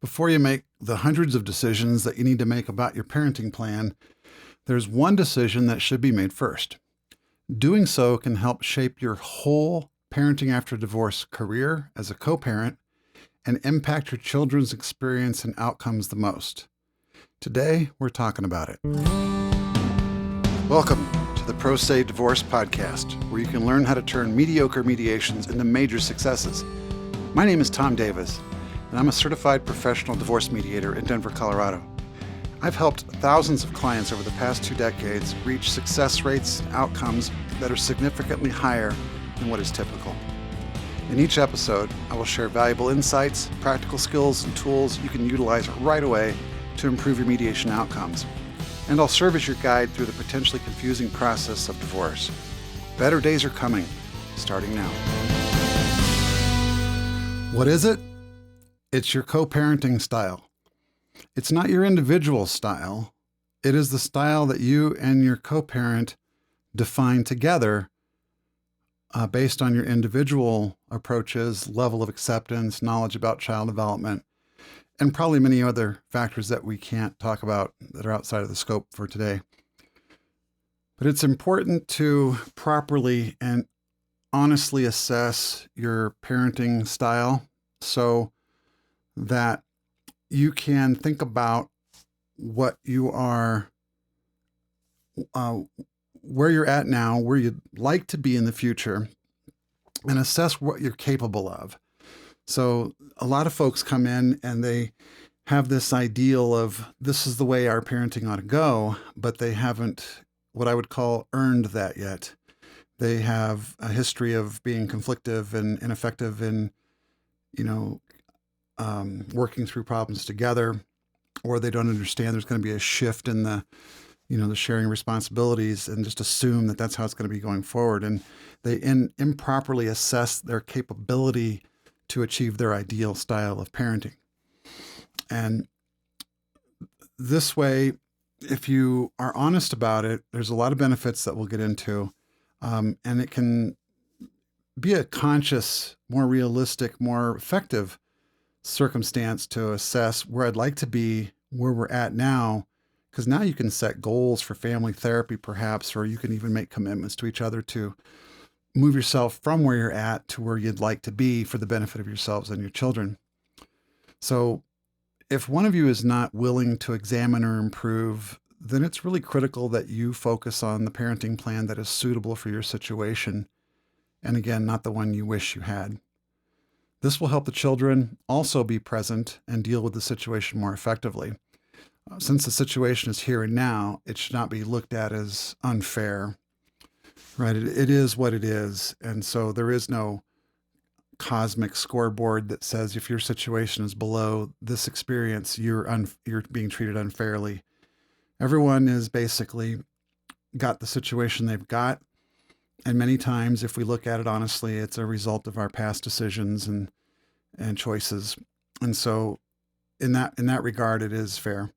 Before you make the hundreds of decisions that you need to make about your parenting plan, there's one decision that should be made first. Doing so can help shape your whole parenting after divorce career as a co-parent and impact your children's experience and outcomes the most. Today, we're talking about it. Welcome to the Pro Se Divorce Podcast, where you can learn how to turn mediocre mediations into major successes. My name is Tom Davis, and I'm a certified professional divorce mediator in Denver, Colorado. I've helped thousands of clients over the past 2 decades reach success rates and outcomes that are significantly higher than what is typical. In each episode, I will share valuable insights, practical skills, and tools you can utilize right away to improve your mediation outcomes. And I'll serve as your guide through the potentially confusing process of divorce. Better days are coming, starting now. What is it? It's your co-parenting style. It's not your individual style. It is the style that you and your co-parent define together based on your individual approaches, level of acceptance, knowledge about child development, and probably many other factors that we can't talk about that are outside of the scope for today. But it's important to properly and honestly assess your parenting style so that you can think about what you are, where you're at now, where you'd like to be in the future, and assess what you're capable of. So a lot of folks come in and they have this ideal of this is the way our parenting ought to go, but they haven't what I would call earned that yet. They have a history of being conflictive and ineffective in, working through problems together, or they don't understand there's going to be a shift in the sharing responsibilities and just assume that that's how it's going to be going forward. And they improperly assess their capability to achieve their ideal style of parenting. And this way, if you are honest about it, there's a lot of benefits that we'll get into. And it can be a conscious, more realistic, more effective circumstance to assess where I'd like to be, where we're at now, because now you can set goals for family therapy, perhaps, or you can even make commitments to each other to move yourself from where you're at to where you'd like to be for the benefit of yourselves and your children. So if one of you is not willing to examine or improve, then it's really critical that you focus on the parenting plan that is suitable for your situation. And again, not the one you wish you had. This will help the children also be present and deal with the situation more effectively. Since the situation is here and now, it should not be looked at as unfair, right? It is what it is. And so there is no cosmic scoreboard that says if your situation is below this experience, you're being treated unfairly. Everyone is basically got the situation they've got. And many times, if we look at it honestly, it's a result of our past decisions and choices. And so in that regard, it is fair.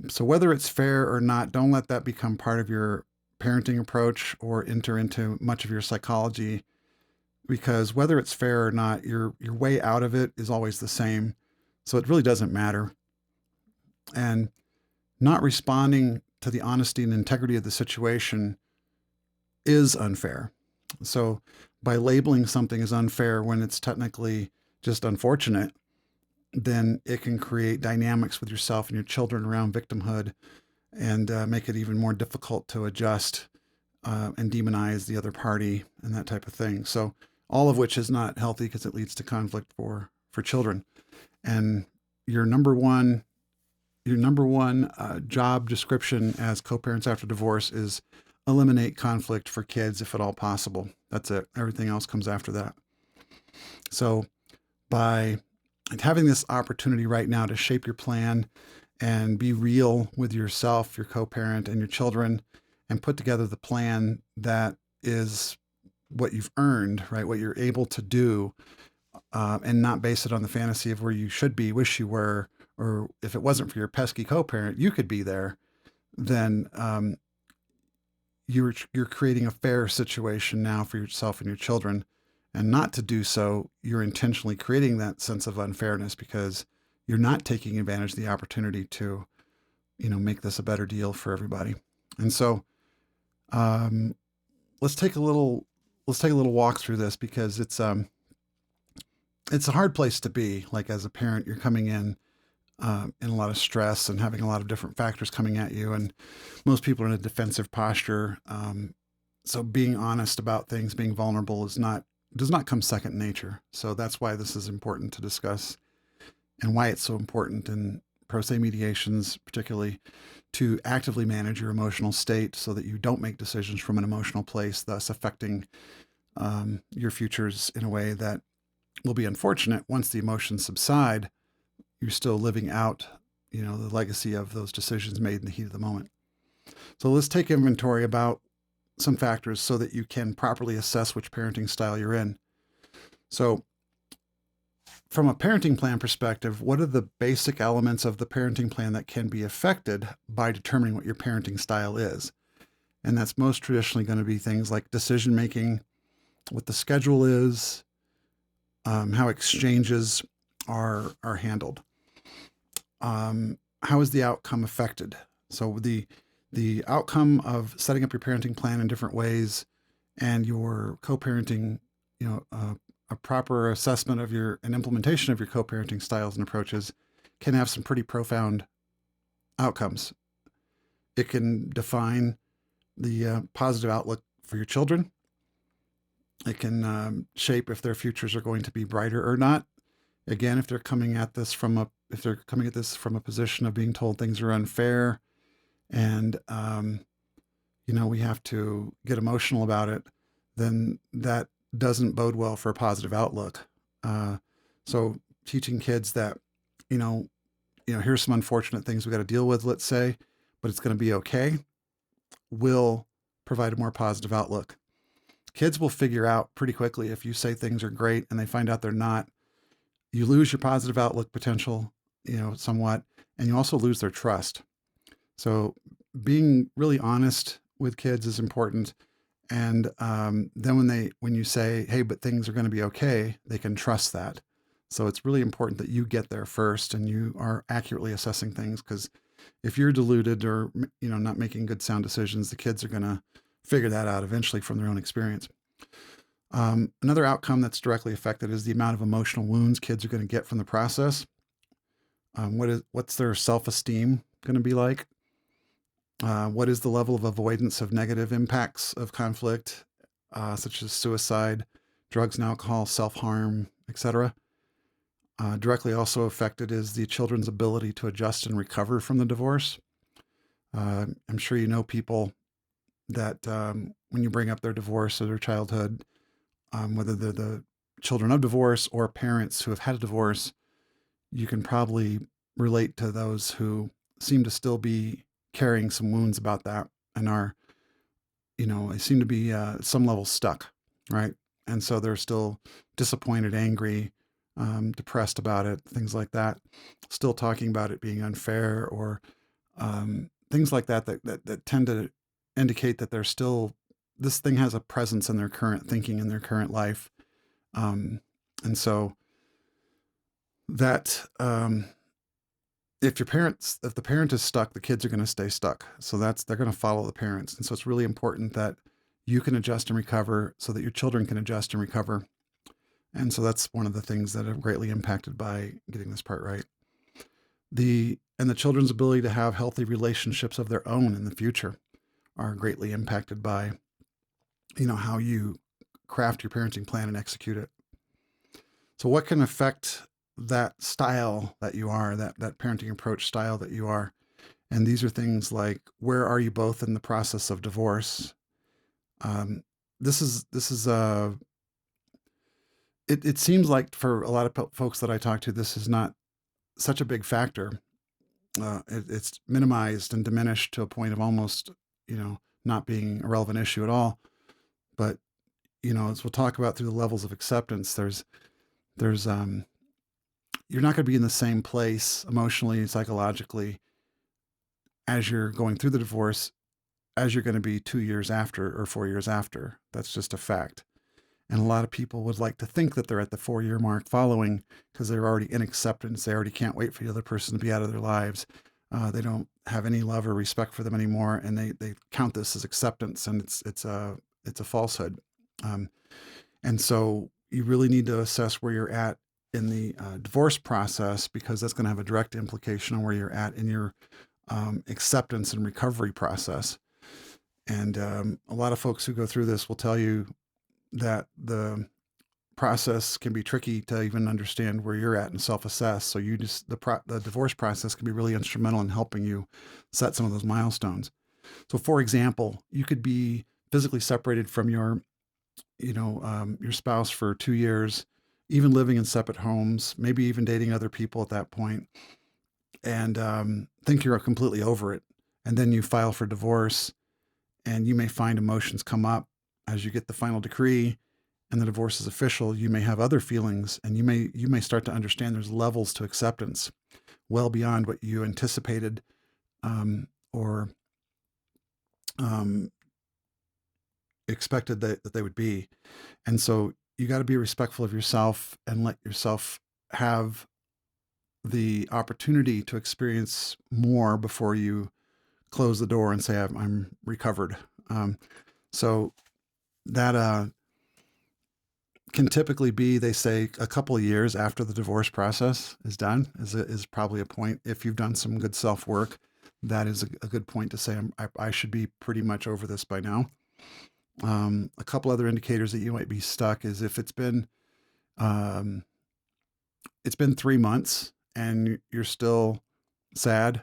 So whether it's fair or not, don't let that become part of your parenting approach or enter into much of your psychology, because whether it's fair or not, your way out of it is always the same. So it really doesn't matter. And not responding to the honesty and integrity of the situation is unfair. So by labeling something as unfair when it's technically just unfortunate, then it can create dynamics with yourself and your children around victimhood and make it even more difficult to adjust and demonize the other party and that type of thing. So all of which is not healthy because it leads to conflict for children. And your number one job description as co-parents after divorce is eliminate conflict for kids if at all possible. That's it. Everything else comes after that. So by having this opportunity right now to shape your plan and be real with yourself, your co-parent, and your children, and put together the plan that is what you've earned, right? What you're able to do, and not base it on the fantasy of where you should be, wish you were, or if it wasn't for your pesky co-parent, you could be there, then you're creating a fair situation now for yourself and your children. And not to do so, you're intentionally creating that sense of unfairness because you're not taking advantage of the opportunity to, make this a better deal for everybody. And so, um, let's take a little walk through this, because it's a hard place to be. Like, as a parent, you're coming in a lot of stress and having a lot of different factors coming at you, and most people are in a defensive posture. So being honest about things, being vulnerable, does not come second nature. So that's why this is important to discuss, and why it's so important in pro se mediations, particularly, to actively manage your emotional state so that you don't make decisions from an emotional place, thus affecting your futures in a way that will be unfortunate. Once the emotions subside, you're still living out, the legacy of those decisions made in the heat of the moment. So let's take inventory about some factors so that you can properly assess which parenting style you're in. So, from a parenting plan perspective, what are the basic elements of the parenting plan that can be affected by determining what your parenting style is? And that's most traditionally going to be things like decision making, what the schedule is, how exchanges are handled. How is the outcome affected? So the outcome of setting up your parenting plan in different ways, and your co-parenting, a proper assessment of and implementation of your co-parenting styles and approaches can have some pretty profound outcomes. It can define the positive outlook for your children. It can shape if their futures are going to be brighter or not. Again, if they're coming at this from a position of being told things are unfair, and we have to get emotional about it, then that doesn't bode well for a positive outlook. So teaching kids that, here's some unfortunate things we got to deal with, let's say, but it's going to be okay, will provide a more positive outlook. Kids will figure out pretty quickly if you say things are great and they find out they're not. You lose your positive outlook potential, somewhat, and you also lose their trust. So being really honest with kids is important. And then when you say, hey, but things are going to be okay, they can trust that. So it's really important that you get there first and you are accurately assessing things, because if you're deluded or, not making good sound decisions, the kids are going to figure that out eventually from their own experience. Another outcome that's directly affected is the amount of emotional wounds kids are going to get from the process. What's their self-esteem going to be like? What is the level of avoidance of negative impacts of conflict, such as suicide, drugs and alcohol, self-harm, etc.? Directly also affected is the children's ability to adjust and recover from the divorce. I'm sure you know people that when you bring up their divorce or their childhood, whether they're the children of divorce or parents who have had a divorce, you can probably relate to those who seem to still be carrying some wounds about that, and are, they seem to be at some level stuck, right? And so they're still disappointed, angry, depressed about it, things like that, still talking about it being unfair, or things like that tend to indicate that this thing has a presence in their current thinking, in their current life. And so that, if the parent is stuck, the kids are going to stay stuck. So they're going to follow the parents. And so it's really important that you can adjust and recover so that your children can adjust and recover. And so that's one of the things that are greatly impacted by getting this part right. The children's ability to have healthy relationships of their own in the future are greatly impacted by, how you craft your parenting plan and execute it. So what can affect that style that you are, that parenting approach style that you are? And these are things like, where are you both in the process of divorce? This is it seems like for a lot of folks that I talk to, this is not such a big factor. It's minimized and diminished to a point of almost, not being a relevant issue at all. But, as we'll talk about through the levels of acceptance, there's you're not going to be in the same place emotionally, psychologically, as you're going through the divorce, as you're going to be 2 years after or 4 years after. That's just a fact. And a lot of people would like to think that they're at the 4-year mark following because they're already in acceptance. They already can't wait for the other person to be out of their lives. They don't have any love or respect for them anymore, and they count this as acceptance, and it's a falsehood. Um, and so you really need to assess where you're at in the divorce process, because that's going to have a direct implication on where you're at in your acceptance and recovery process. And a lot of folks who go through this will tell you that the process can be tricky to even understand where you're at and self-assess. So the divorce process can be really instrumental in helping you set some of those milestones. So, for example, you could be physically separated from your spouse for 2 years, even living in separate homes, maybe even dating other people at that point, and think you're completely over it. And then you file for divorce, and you may find emotions come up as you get the final decree and the divorce is official. You may have other feelings, and you may start to understand there's levels to acceptance well beyond what you anticipated or expected that they would be. And so you got to be respectful of yourself and let yourself have the opportunity to experience more before you close the door and say, I'm recovered. So that can typically be, they say, a couple of years after the divorce process is done is probably a point. If you've done some good self-work, that is a good point to say, I should be pretty much over this by now. A couple other indicators that you might be stuck is if it's been 3 months and you're still sad,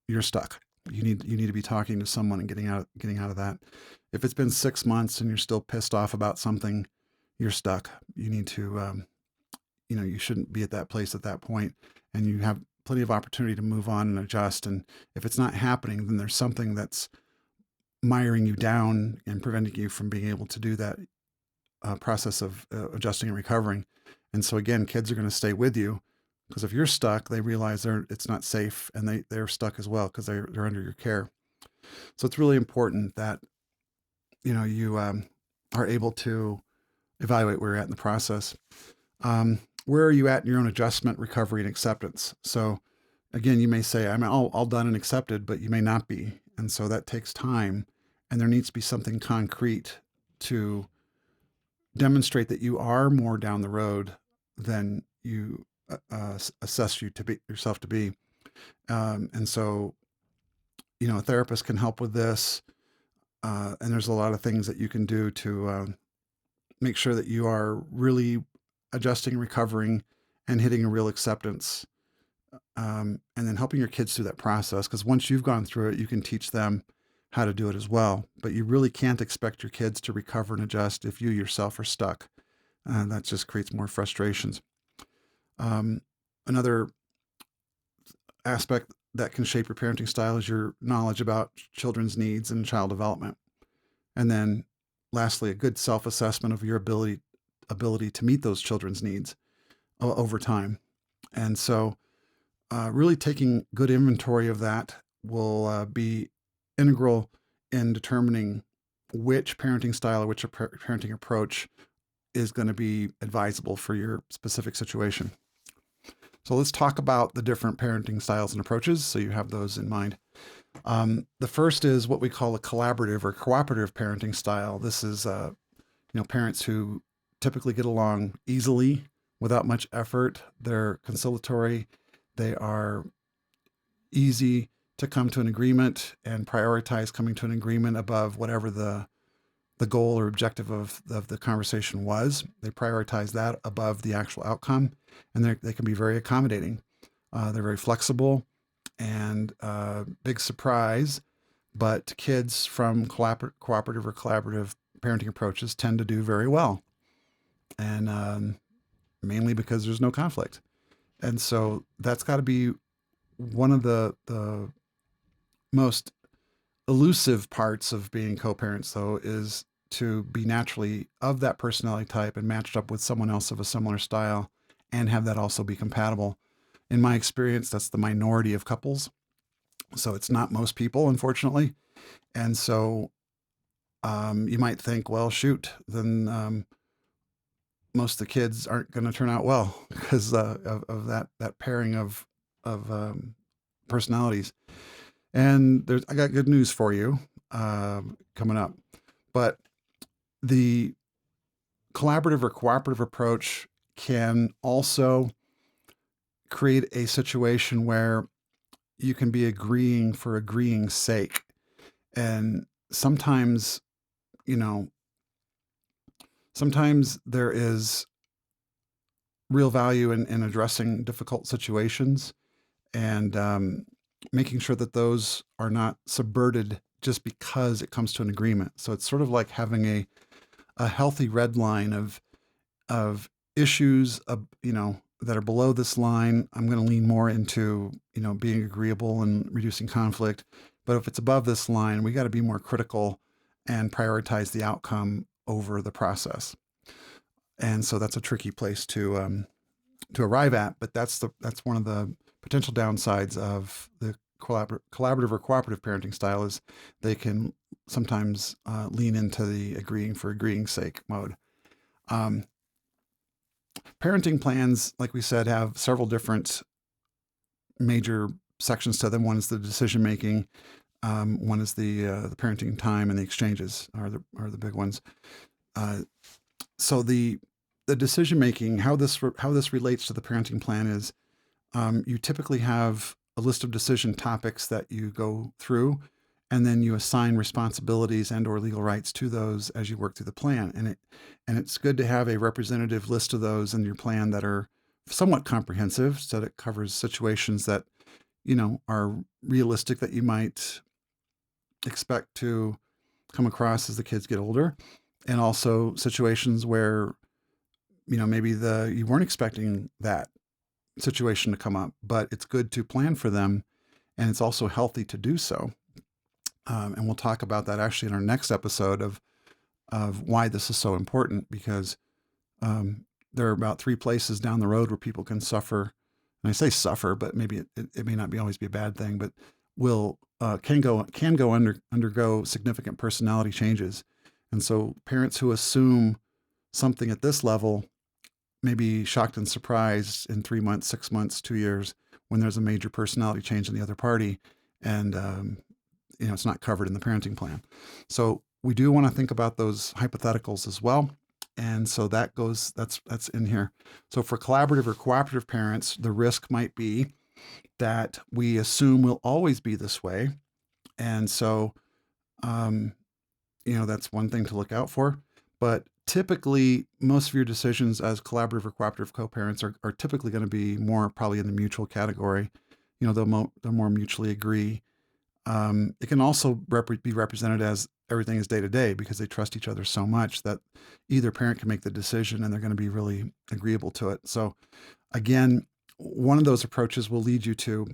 you're stuck. You need to be talking to someone and getting out of that. If it's been 6 months and you're still pissed off about something, you're stuck. You need to, you shouldn't be at that place at that point, and you have plenty of opportunity to move on and adjust. And if it's not happening, then there's something that's miring you down and preventing you from being able to do that process of adjusting and recovering. And so again, kids are going to stay with you, because if you're stuck, they realize it's not safe, and they're stuck as well because they're under your care. So it's really important that you are able to evaluate where you're at in the process. Where are you at in your own adjustment, recovery, and acceptance? So again, you may say, I'm all done and accepted, but you may not be. And so that takes time, and there needs to be something concrete to demonstrate that you are more down the road than you assess yourself to be. And so, a therapist can help with this. And there's a lot of things that you can do to make sure that you are really adjusting, recovering, and hitting a real acceptance. And then helping your kids through that process, because once you've gone through it, you can teach them how to do it as well. But you really can't expect your kids to recover and adjust if you yourself are stuck. That just creates more frustrations. Another aspect that can shape your parenting style is your knowledge about children's needs and child development. And then lastly, a good self-assessment of your ability to meet those children's needs over time. And so really taking good inventory of that will be integral in determining which parenting style or which parenting approach is going to be advisable for your specific situation. So let's talk about the different parenting styles and approaches, so you have those in mind. The first is what we call a collaborative or cooperative parenting style. This is parents who typically get along easily without much effort. They're conciliatory. They are easy to come to an agreement and prioritize coming to an agreement above whatever the goal or objective of the conversation was. They prioritize that above the actual outcome, and they can be very accommodating. They're very flexible, and big surprise, but kids from cooperative or collaborative parenting approaches tend to do very well, and mainly because there's no conflict. And so that's got to be one of the most elusive parts of being co-parents, though, is to be naturally of that personality type and matched up with someone else of a similar style, and have that also be compatible. In my experience, that's the minority of couples. So it's not most people, unfortunately. And so You might think, well, shoot, then most of the kids aren't going to turn out well because of that pairing of personalities. And I got good news for you coming up. But the collaborative or cooperative approach can also create a situation where you can be agreeing for agreeing's sake. And sometimes, you know, sometimes there is real value in addressing difficult situations and making sure that those are not subverted just because it comes to an agreement. So it's sort of like having a healthy red line of issues that are below this line. I'm going to lean more into being agreeable and reducing conflict. But if it's above this line, we got to be more critical and prioritize the outcome over the process. And so that's a tricky place to arrive at. But that's one of the potential downsides of the collaborative or cooperative parenting style is they can sometimes lean into the agreeing for agreeing's sake mode. Parenting plans, like we said, have several different major sections to them. One is the decision making. One is the parenting time, and the exchanges are the big ones. So the decision making, how this relates to the parenting plan is, you typically have a list of decision topics that you go through, and then you assign responsibilities and or legal rights to those as you work through the plan. And it's good to have a representative list of those in your plan that are somewhat comprehensive, so that it covers situations that are realistic that you might expect to come across as the kids get older, and also situations where maybe you weren't expecting that situation to come up, but it's good to plan for them, and it's also healthy to do so. And we'll talk about that actually in our next episode of why this is so important, because there are about 3 places down the road where people can suffer. And I say suffer, but maybe it may not always be a bad thing, but can undergo significant personality changes. And so parents who assume something at this level may be shocked and surprised in 3 months, 6 months, 2 years when there's a major personality change in the other party, and it's not covered in the parenting plan. So we do want to think about those hypotheticals as well. And so that's in here. So for collaborative or cooperative parents, the risk might be that we assume will always be this way. And so, that's one thing to look out for. But typically, most of your decisions as collaborative or cooperative co-parents are typically going to be more probably in the mutual category. They'll more mutually agree. It can also be represented as everything is day to day, because they trust each other so much that either parent can make the decision and they're going to be really agreeable to it. So again, one of those approaches will lead you to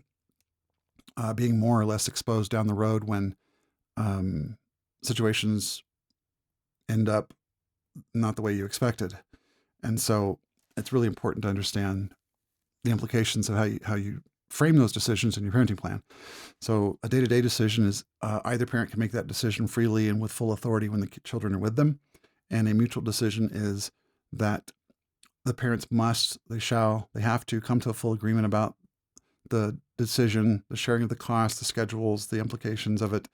being more or less exposed down the road when situations end up not the way you expected. And so it's really important to understand the implications of how you frame those decisions in your parenting plan. So a day-to-day decision is either parent can make that decision freely and with full authority when the children are with them. And a mutual decision is that the parents they have to come to a full agreement about the decision, the sharing of the costs, the schedules, the implications of it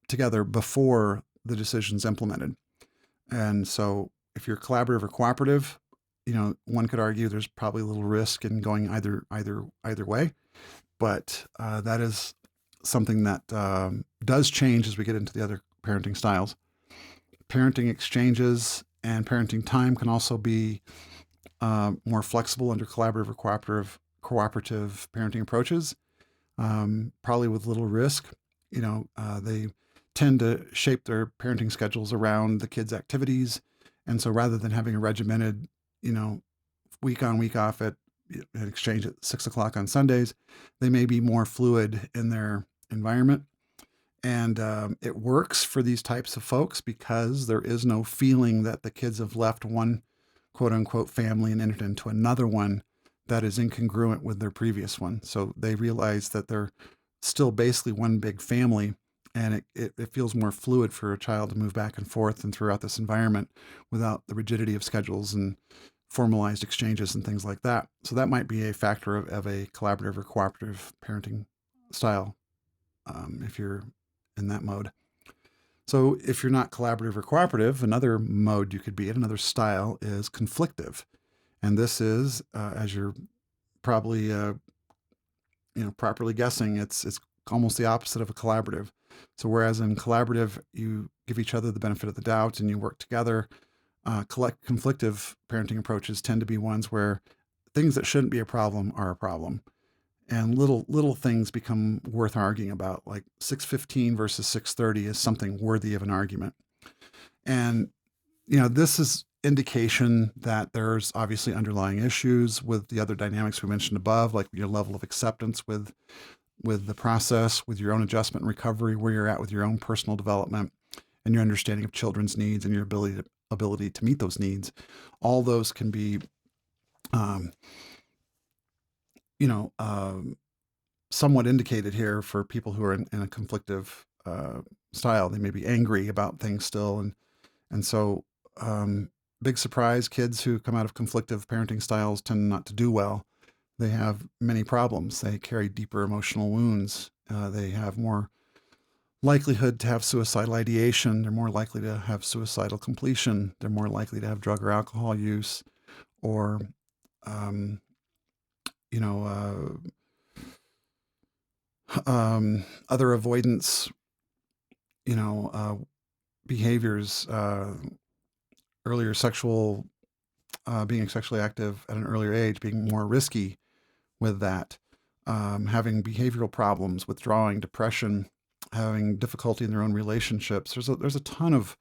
together before the decision's implemented. And so if you're collaborative or cooperative, one could argue there's probably a little risk in going either way, but that is something that does change as we get into the other parenting styles. Parenting exchanges and parenting time can also be more flexible under collaborative or cooperative parenting approaches, probably with little risk. They tend to shape their parenting schedules around the kids' activities. And so rather than having a regimented, week on, week off at an exchange at 6:00 on Sundays, they may be more fluid in their environment. And it works for these types of folks because there is no feeling that the kids have left one quote unquote family and entered into another one that is incongruent with their previous one. So they realize that they're still basically one big family, and it feels more fluid for a child to move back and forth and throughout this environment without the rigidity of schedules and formalized exchanges and things like that. So that might be a factor of a collaborative or cooperative parenting style, if you're in that mode. So if you're not collaborative or cooperative, another mode you could be in, another style, is conflictive. And this is, as you're probably properly guessing, it's almost the opposite of a collaborative. So whereas in collaborative you give each other the benefit of the doubt and you work together, conflictive parenting approaches tend to be ones where things that shouldn't be a problem are a problem, and little things become worth arguing about. Like 6:15 versus 6:30 is something worthy of an argument, and this is indication that there's obviously underlying issues with the other dynamics we mentioned above, like your level of acceptance with the process, with your own adjustment and recovery, where you're at with your own personal development, and your understanding of children's needs and your ability to meet those needs. All those can be, um, somewhat indicated here for people who are in a conflictive style. They may be angry about things still, and so big surprise, kids who come out of conflictive parenting styles tend not to do well. They have many problems. They carry deeper emotional wounds. They have more likelihood to have suicidal ideation. They're more likely to have suicidal completion. They're more likely to have drug or alcohol use, or um, you know, other avoidance, behaviors, earlier sexual, being sexually active at an earlier age, being more risky with that, having behavioral problems, withdrawing, depression, having difficulty in their own relationships. There's a ton of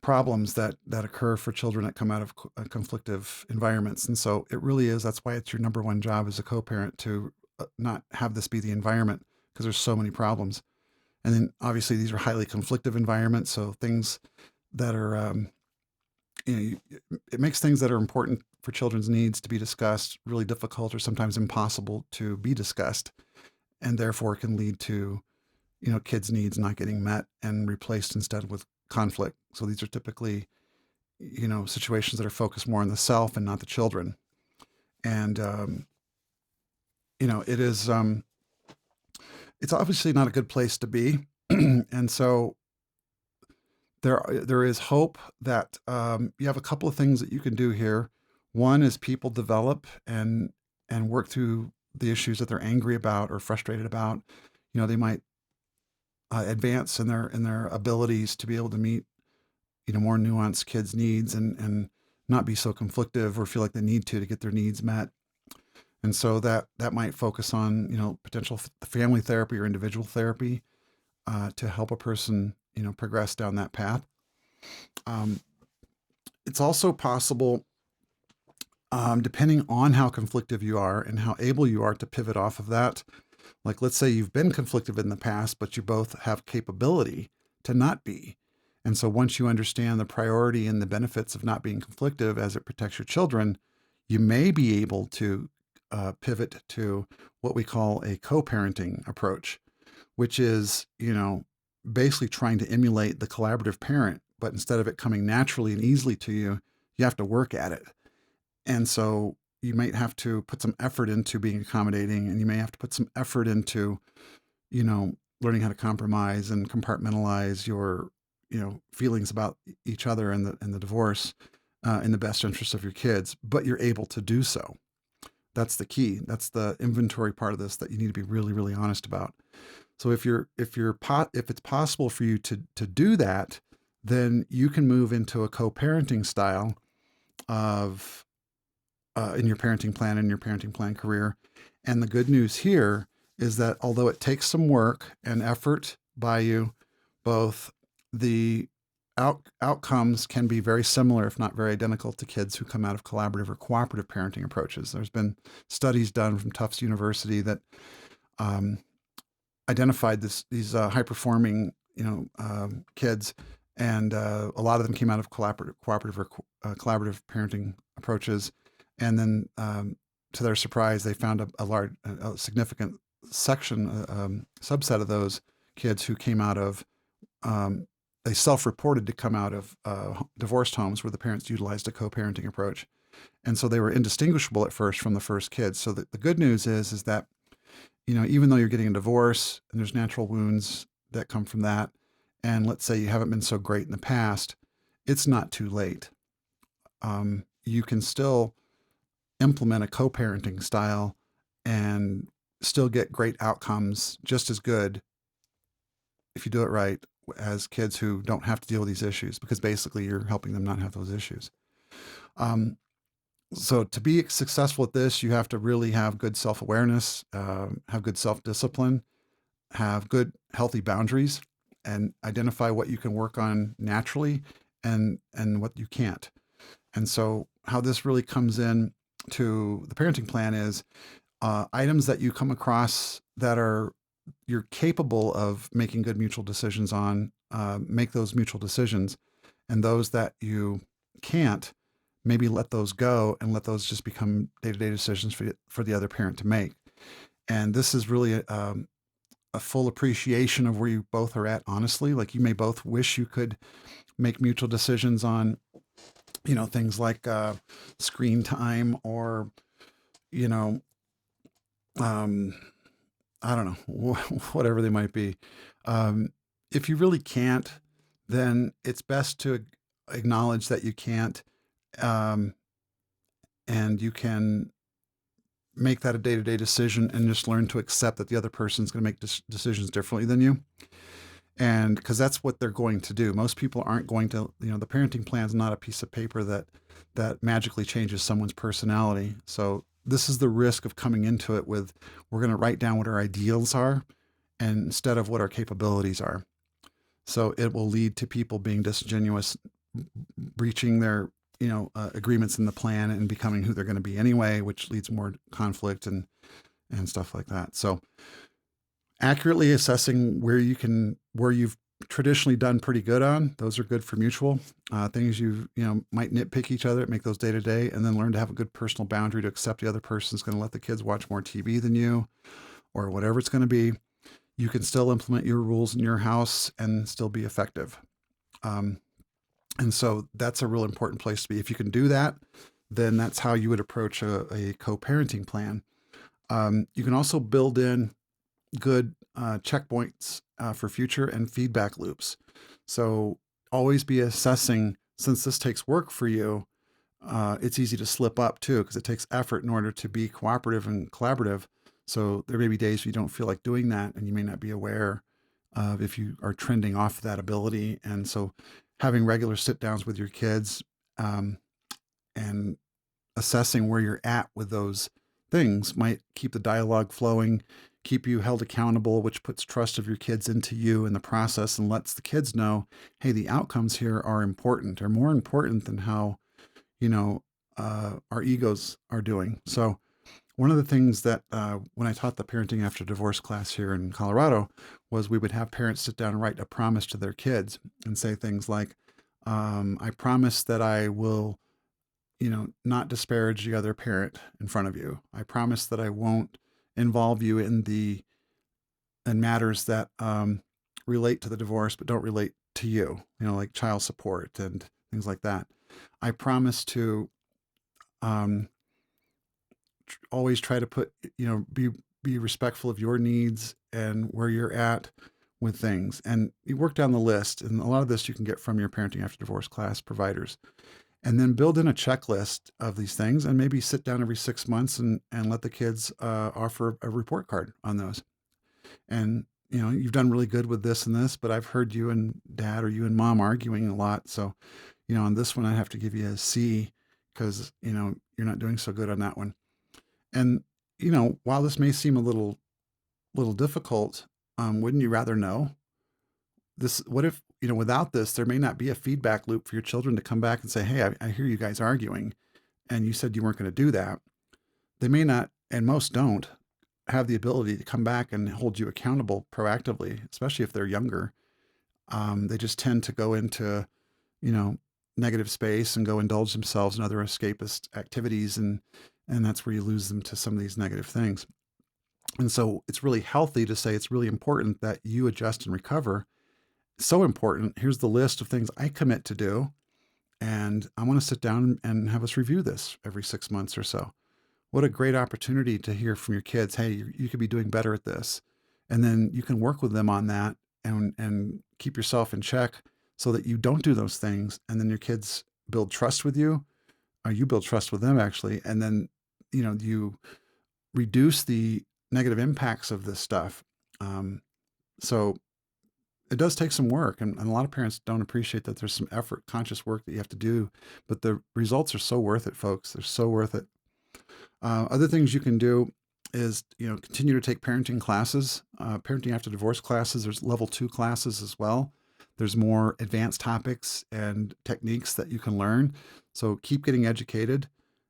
problems that occur for children that come out of conflictive environments, and so it really is. That's why it's your number one job as a co-parent to not have this be the environment, because there's so many problems. And then obviously these are highly conflictive environments, so things that are it makes things that are important for children's needs to be discussed really difficult or sometimes impossible to be discussed, and therefore can lead to kids' needs not getting met and replaced instead with conflict. So these are typically situations that are focused more on the self and not the children. And it is it's obviously not a good place to be. And so there is hope that you have a couple of things that you can do here. One is people develop and work through the issues that they're angry about or frustrated about. They might advance in their abilities to be able to meet more nuanced kids' needs, and not be so conflictive or feel like they need to get their needs met. And so that might focus on potential family therapy or individual therapy to help a person progress down that path. It's also possible, depending on how conflictive you are and how able you are to pivot off of that. Like, let's say you've been conflictive in the past, but you both have capability to not be. And so once you understand the priority and the benefits of not being conflictive as it protects your children, you may be able to pivot to what we call a co-parenting approach, which is, basically trying to emulate the collaborative parent, but instead of it coming naturally and easily to you, you have to work at it. And so you might have to put some effort into being accommodating, and you may have to put some effort into, learning how to compromise and compartmentalize your, feelings about each other and the divorce in the best interest of your kids, but you're able to do so. That's the key. That's the inventory part of this that you need to be really, really honest about. So if it's possible for you to do that, then you can move into a co-parenting style of in your parenting plan and your parenting plan career. And the good news here is that although it takes some work and effort by you, both the outcomes can be very similar, if not very identical, to kids who come out of collaborative or cooperative parenting approaches. There's been studies done from Tufts University that identified these high-performing kids, and a lot of them came out of cooperative or collaborative parenting approaches. And then, to their surprise, they found a significant section, subset of those kids who came out of, um, they self-reported to come out of divorced homes where the parents utilized a co-parenting approach. And so they were indistinguishable at first from the first kids. So the good news is that, even though you're getting a divorce and there's natural wounds that come from that, and let's say you haven't been so great in the past, it's not too late. You can still implement a co-parenting style and still get great outcomes just as good if you do it right as kids who don't have to deal with these issues, because basically you're helping them not have those issues. Um, so to be successful at this, you have to really have good self-awareness, have good self-discipline, have good healthy boundaries, and identify what you can work on naturally and what you can't. And so how this really comes in to the parenting plan is items that you come across that you're capable of making good mutual decisions on, make those mutual decisions, and those that you can't, maybe let those go and let those just become day-to-day decisions for the other parent to make. And this is really a full appreciation of where you both are at, honestly. Like, you may both wish you could make mutual decisions on, things like screen time, or, you know, um, I don't know, whatever they might be. If you really can't, then it's best to acknowledge that you can't, um, and you can make that a day-to-day decision and just learn to accept that the other person's going to make decisions differently than you. And because that's what they're going to do. Most people aren't going to, the parenting plan is not a piece of paper that magically changes someone's personality. So this is the risk of coming into it with, we're going to write down what our ideals are, and instead of what our capabilities are. So it will lead to people being disingenuous, breaching their, agreements in the plan, and becoming who they're going to be anyway, which leads more conflict and stuff like that. So accurately assessing where you've traditionally done pretty good on, those are good for mutual. Things might nitpick each other, make those day to day, and then learn to have a good personal boundary to accept the other person's going to let the kids watch more TV than you, or whatever it's going to be. You can still implement your rules in your house and still be effective. And so that's a real important place to be. If you can do that, then that's how you would approach a co-parenting plan. You can also build in good checkpoints for future and feedback loops. So always be assessing, since this takes work for you, it's easy to slip up too, because it takes effort in order to be cooperative and collaborative. So there may be days you don't feel like doing that, and you may not be aware of if you are trending off that ability. And so having regular sit downs with your kids, and assessing where you're at with those things might keep the dialogue flowing, keep you held accountable, which puts trust of your kids into you in the process and lets the kids know, hey, the outcomes here are important, or more important than how, our egos are doing. So one of the things that when I taught the Parenting After Divorce class here in Colorado was we would have parents sit down and write a promise to their kids and say things like, I promise that I will, not disparage the other parent in front of you. I promise that I won't involve you in matters that relate to the divorce but don't relate to you, like child support and things like that. I promise to always try to put, be respectful of your needs and where you're at with things. And you work down the list, and a lot of this you can get from your Parenting After Divorce class providers. And then build in a checklist of these things, and maybe sit down every 6 months and let the kids offer a report card on those. And, you've done really good with this and this, but I've heard you and dad or you and mom arguing a lot. So, on this one, I have to give you a C because, you're not doing so good on that one. And, while this may seem a little difficult, wouldn't you rather know this? What if, without this, there may not be a feedback loop for your children to come back and say, hey, I hear you guys arguing, and you said you weren't going to do that. They may not, and most don't, have the ability to come back and hold you accountable proactively, especially if they're younger. They just tend to go into, negative space and go indulge themselves in other escapist activities. And that's where you lose them to some of these negative things. And so it's really healthy to say it's really important that you adjust and recover. So important. Here's the list of things I commit to do. And I want to sit down and have us review this every 6 months or so. What a great opportunity to hear from your kids. Hey, you could be doing better at this. And then you can work with them on that and keep yourself in check so that you don't do those things. And then your kids build trust with you, or you build trust with them actually. And then, you reduce the negative impacts of this stuff. So it does take some work, and a lot of parents don't appreciate that there's some effort, conscious work that you have to do, but the results are so worth it, folks. They're so worth it. Other things you can do is, continue to take parenting classes, parenting after divorce classes. There's level 2 classes as well. There's more advanced topics and techniques that you can learn. So keep getting educated.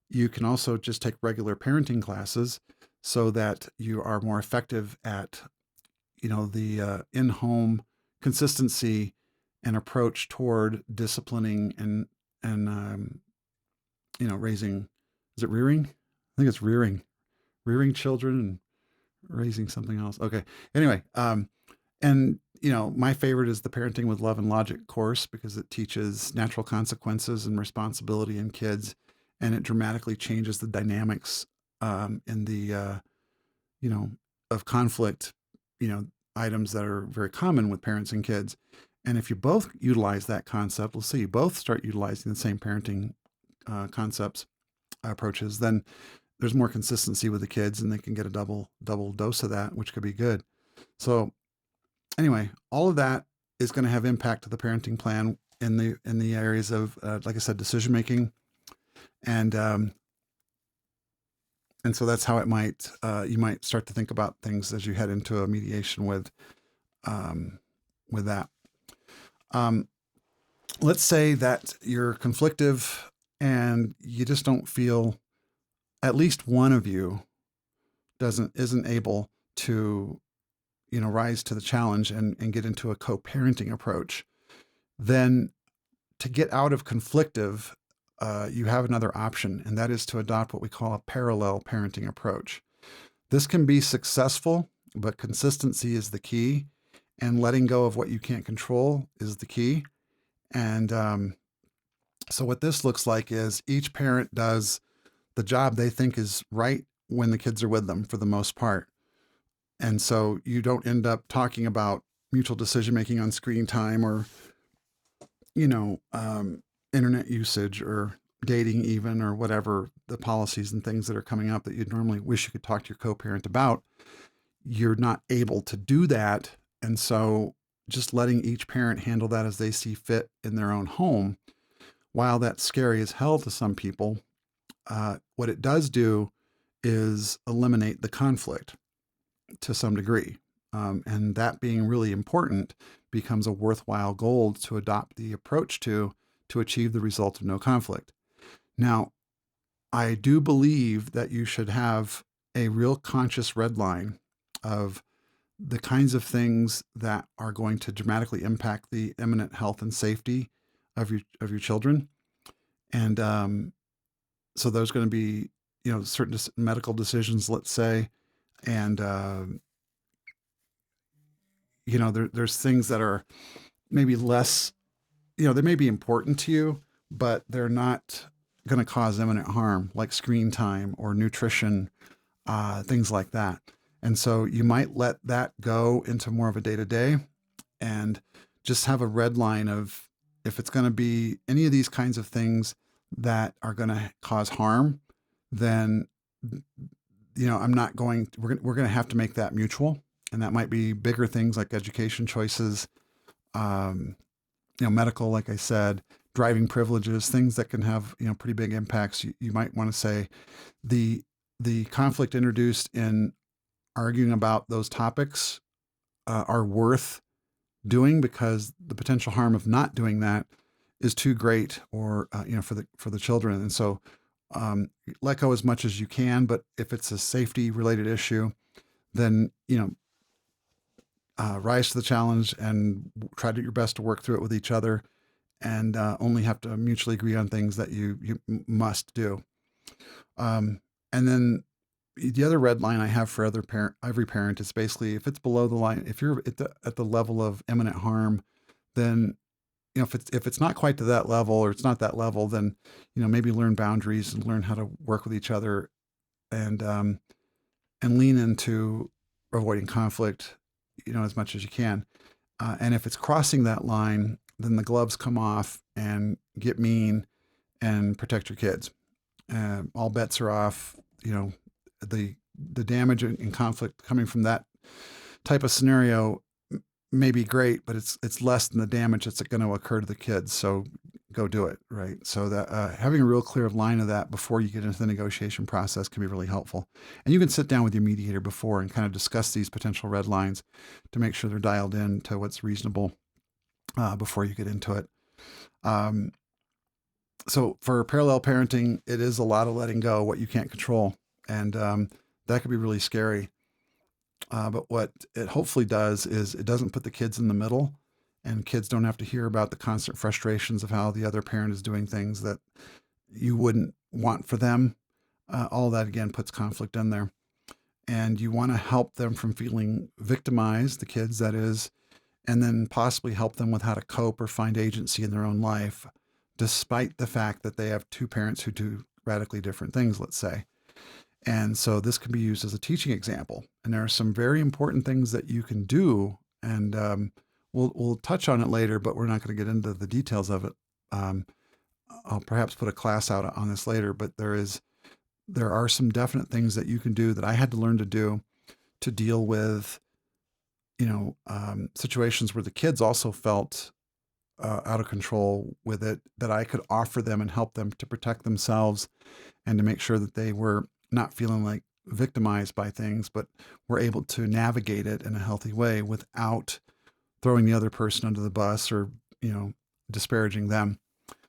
You can also just take regular parenting classes so that you are more effective at, the in-home consistency and approach toward disciplining and raising. Is it rearing? I think it's rearing children and raising something else. Okay. Anyway, and my favorite is the Parenting with Love and Logic course because it teaches natural consequences and responsibility in kids, and it dramatically changes the dynamics in the of conflict, items that are very common with parents and kids. And if you both utilize that concept, let's say you both start utilizing the same parenting concepts, approaches, then there's more consistency with the kids and they can get a double dose of that, which could be good. So anyway, all of that is going to have impact to the parenting plan in the areas of, like I said, decision making, and so that's how it might you might start to think about things as you head into a mediation with that. Let's say that you're conflictive and you just don't feel, at least one of you isn't able to rise to the challenge and get into a co-parenting approach. Then to get out of conflictive, you have another option, and that is to adopt what we call a parallel parenting approach. This can be successful, but consistency is the key, and letting go of what you can't control is the key. And so what this looks like is each parent does the job they think is right when the kids are with them for the most part. And so you don't end up talking about mutual decision making on screen time or, internet usage or dating even, or whatever the policies and things that are coming up that you'd normally wish you could talk to your co-parent about. You're not able to do that. And so just letting each parent handle that as they see fit in their own home, while that's scary as hell to some people, what it does do is eliminate the conflict to some degree. And that being really important becomes a worthwhile goal to adopt the approach to achieve the result of no conflict. Now, I do believe that you should have a real conscious red line of the kinds of things that are going to dramatically impact the imminent health and safety of your children. And so there's going to be, certain medical decisions, let's say, and there's things that are maybe less, they may be important to you, but they're not going to cause imminent harm, like screen time or nutrition, things like that. And so you might let that go into more of a day-to-day and just have a red line of, if it's going to be any of these kinds of things that are going to cause harm, then, we're going to have to make that mutual. And that might be bigger things like education choices, medical, like I said, driving privileges, things that can have, pretty big impacts. You might want to say the conflict introduced in arguing about those topics are worth doing, because the potential harm of not doing that is too great, or for the children. And so let go as much as you can. But if it's a safety related issue, then rise to the challenge and try to do your best to work through it with each other, and only have to mutually agree on things that you must do. And then The other red line I have for every parent is basically if it's below the line, if you're at the level of imminent harm, then if it's not quite to that level or it's not that level, then maybe learn boundaries and learn how to work with each other and and lean into avoiding conflict, as much as you can. And if it's crossing that line, then the gloves come off and get mean and protect your kids. All bets are off. The damage and conflict coming from that type of scenario may be great, but it's less than the damage that's going to occur to the kids. So go do it, right? So that having a real clear line of that before you get into the negotiation process can be really helpful. And you can sit down with your mediator before and kind of discuss these potential red lines to make sure they're dialed in to what's reasonable before you get into it. So for parallel parenting, it is a lot of letting go what you can't control, and that could be really scary. But what it hopefully does is it doesn't put the kids in the middle, and kids don't have to hear about the constant frustrations of how the other parent is doing things that you wouldn't want for them. All that again puts conflict in there, and you want to help them from feeling victimized, the kids that is, and then possibly help them with how to cope or find agency in their own life, despite the fact that they have two parents who do radically different things, let's say. And so this can be used as a teaching example. And there are some very important things that you can do. And we'll touch on it later, but we're not going to get into the details of it. I'll perhaps put a class out on this later, but there are some definite things that you can do that I had to learn to do to deal with, situations where the kids also felt out of control with it, that I could offer them and help them to protect themselves and to make sure that they were not feeling like victimized by things, but were able to navigate it in a healthy way without throwing the other person under the bus or, disparaging them.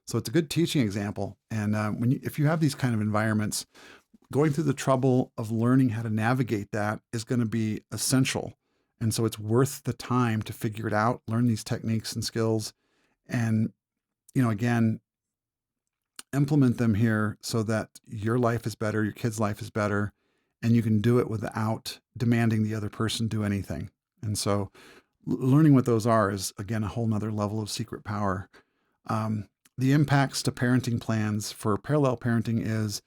So it's a good teaching example. And if you have these kind of environments, going through the trouble of learning how to navigate that is going to be essential. And so it's worth the time to figure it out, learn these techniques and skills, and, again, implement them here so that your life is better, your kid's life is better, and you can do it without demanding the other person do anything. And so learning what those are is, again, a whole nother level of secret power. The impacts to parenting plans for parallel parenting is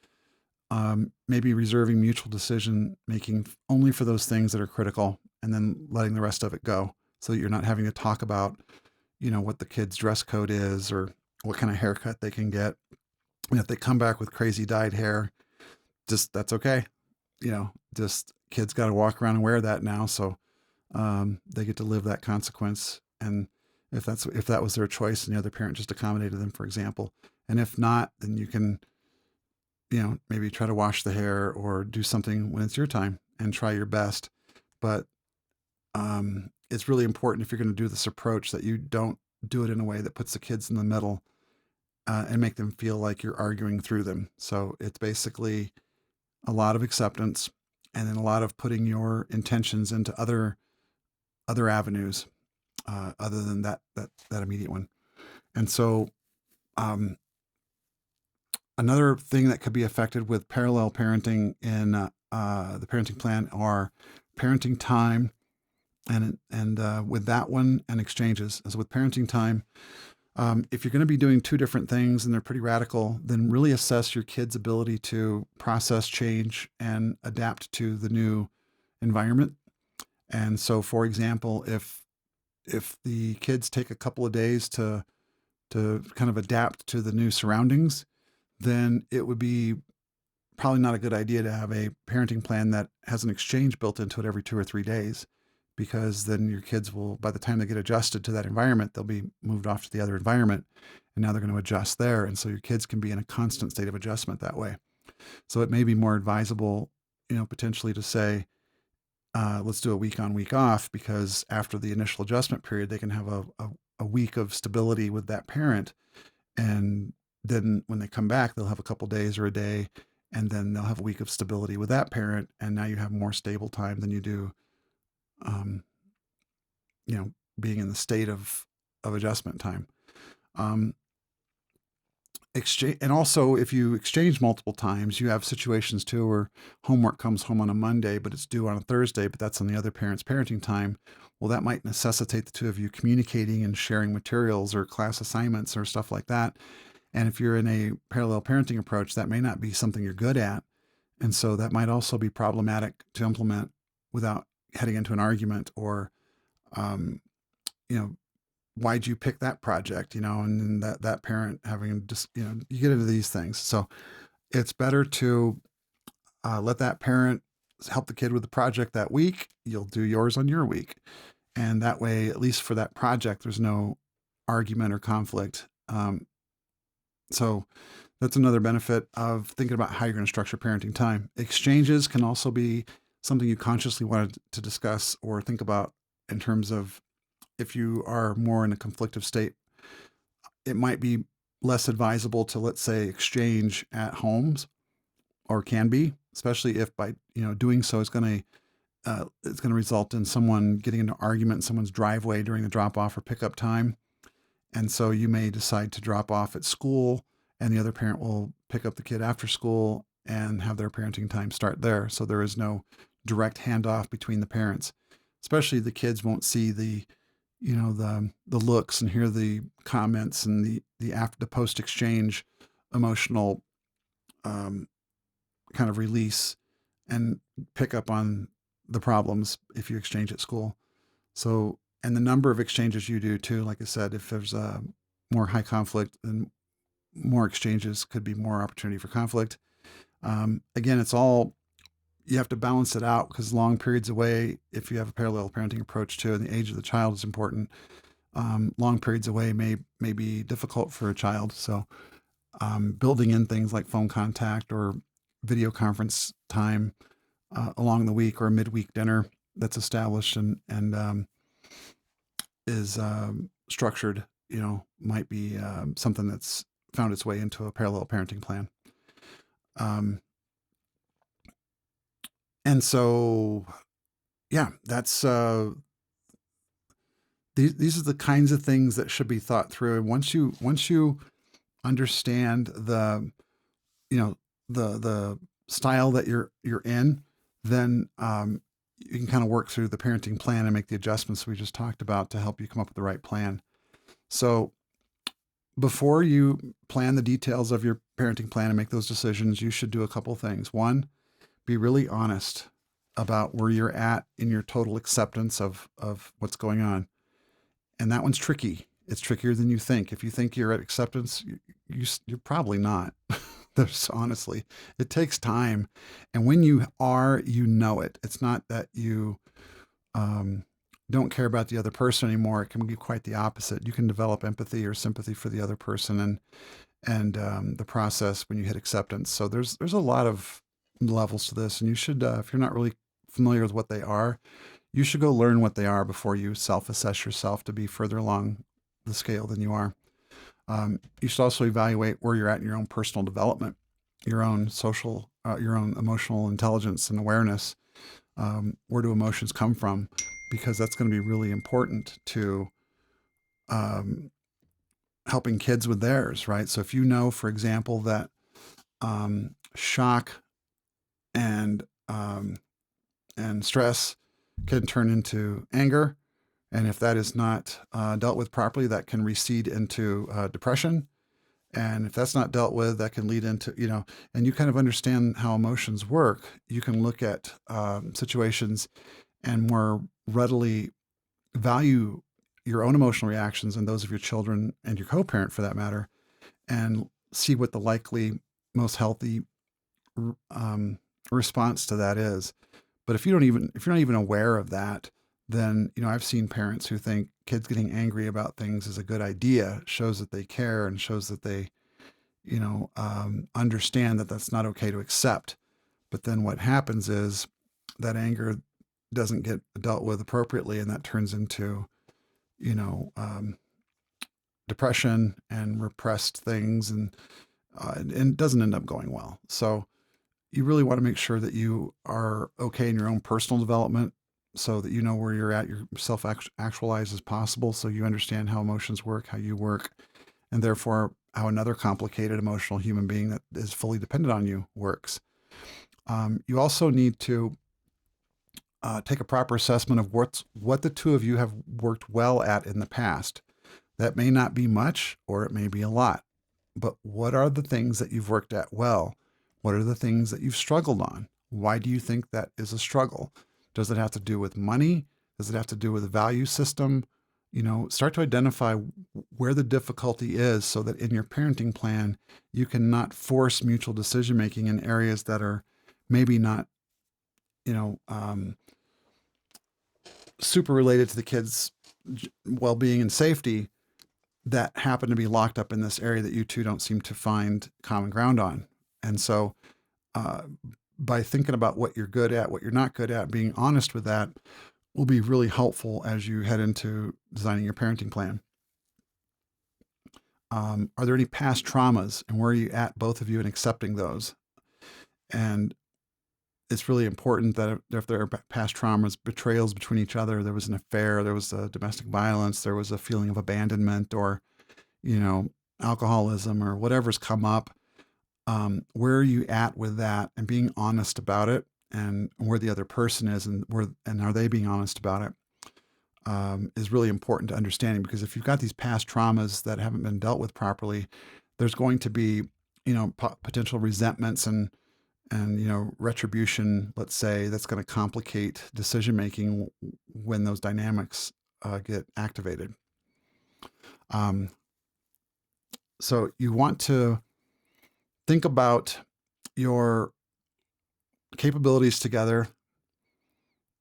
maybe reserving mutual decision making only for those things that are critical and then letting the rest of it go so that you're not having to talk about, what the kid's dress code is or what kind of haircut they can get. And if they come back with crazy dyed hair, that's okay. Just kids got to walk around and wear that now. So they get to live that consequence. And if that was their choice and the other parent just accommodated them, for example, and if not, then you can, maybe try to wash the hair or do something when it's your time and try your best. But it's really important if you're going to do this approach that you don't do it in a way that puts the kids in the middle and make them feel like you're arguing through them. So it's basically a lot of acceptance and then a lot of putting your intentions into other avenues other than that immediate one. And so another thing that could be affected with parallel parenting in the parenting plan are parenting time and with that one and exchanges. As with parenting time, if you're going to be doing two different things and they're pretty radical, then really assess your kid's ability to process change and adapt to the new environment. And so, for example, if the kids take a couple of days to kind of adapt to the new surroundings, then it would be probably not a good idea to have a parenting plan that has an exchange built into it every 2 or 3 days, because then your kids will, by the time they get adjusted to that environment, they'll be moved off to the other environment and now they're going to adjust there. And so your kids can be in a constant state of adjustment that way. So it may be more advisable, potentially to say, let's do a week on, week off, because after the initial adjustment period, they can have a week of stability with that parent. And then when they come back, they'll have a couple days or a day, and then they'll have a week of stability with that parent. And now you have more stable time than you do, being in the state of adjustment time. exchange, and also if you exchange multiple times, you have situations too where homework comes home on a Monday, but it's due on a Thursday, but that's on the other parent's parenting time. Well, that might necessitate the two of you communicating and sharing materials or class assignments or stuff like that. And if you're in a parallel parenting approach, that may not be something you're good at. And so that might also be problematic to implement without heading into an argument or, um, you know, why'd you pick that project, and then that parent having just, you get into these things. So it's better to let that parent help the kid with the project that week. You'll do yours on your week. And that way, at least for that project, there's no argument or conflict. So that's another benefit of thinking about how you're going to structure parenting time. Exchanges can also be something you consciously wanted to discuss or think about in terms of if you are more in a conflictive state. It might be less advisable to, let's say, exchange at homes, or can be, especially if by doing so it's going to result in someone getting into an argument in someone's driveway during the drop off or pickup time. And so you may decide to drop off at school and the other parent will pick up the kid after school and have their parenting time start there. So there is no direct handoff between the parents. Especially the kids won't see the looks and hear the comments and the after the post exchange emotional kind of release and pick up on the problems if you exchange at school. So, and the number of exchanges you do too, like I said, if there's a more high conflict, then more exchanges could be more opportunity for conflict. Again, it's all, you have to balance it out because long periods away, if you have a parallel parenting approach too, and the age of the child is important, long periods away may be difficult for a child. So building in things like phone contact or video conference time along the week or a midweek dinner that's established and is structured, might be something that's found its way into a parallel parenting plan. And so, yeah, that's these are the kinds of things that should be thought through. And once you understand the the style that you're in, then you can kind of work through the parenting plan and make the adjustments we just talked about to help you come up with the right plan. So before you plan the details of your parenting plan and make those decisions, you should do a couple things. One, be really honest about where you're at in your total acceptance of what's going on. And that one's tricky. It's trickier than you think. If you think you're at acceptance, you're probably not. There's honestly, it takes time. And when you are, you know it. It's not that you don't care about the other person anymore. It can be quite the opposite. You can develop empathy or sympathy for the other person and the process when you hit acceptance. So there's a lot of levels to this, and you should, if you're not really familiar with what they are, you should go learn what they are before you self-assess yourself to be further along the scale than you are. You should also evaluate where you're at in your own personal development, your own social, your own emotional intelligence and awareness. Where do emotions come from? Because that's going to be really important to helping kids with theirs, right? So if you know, for example, that shock and stress can turn into anger, and if that is not dealt with properly, that can recede into depression. And if that's not dealt with, that can lead into, and you kind of understand how emotions work. You can look at situations and more readily value your own emotional reactions and those of your children and your co-parent for that matter, and see what the likely most healthy response to that is. But if you're not even aware of that, then, I've seen parents who think kids getting angry about things is a good idea, shows that they care and shows that they, understand that that's not okay to accept. But then what happens is that anger doesn't get dealt with appropriately, and that turns into, depression and repressed things, and it doesn't end up going well. So you really want to make sure that you are okay in your own personal development so that you know where you're at, you're self-actualized as possible, so you understand how emotions work, how you work, and therefore how another complicated emotional human being that is fully dependent on you works. You also need to take a proper assessment of what the two of you have worked well at in the past. That may not be much, or it may be a lot. But what are the things that you've worked at well? What are the things that you've struggled on? Why do you think that is a struggle? Does it have to do with money? Does it have to do with a value system? Start to identify where the difficulty is so that in your parenting plan, you can not force mutual decision making in areas that are maybe not, super related to the kids' well-being and safety, that happen to be locked up in this area that you two don't seem to find common ground on. And so, uh, by thinking about what you're good at, what you're not good at, being honest with that will be really helpful as you head into designing your parenting plan. Are there any past traumas, and where are you at, both of you, in accepting those? And it's really important that if there are past traumas, betrayals between each other, there was an affair, there was domestic violence, there was a feeling of abandonment, or, alcoholism, or whatever's come up, where are you at with that, and being honest about it, and where the other person is, and are they being honest about it, is really important to understanding. Because if you've got these past traumas that haven't been dealt with properly, there's going to be, potential resentments and retribution, let's say, that's going to complicate decision making when those dynamics get activated. So you want to think about your capabilities together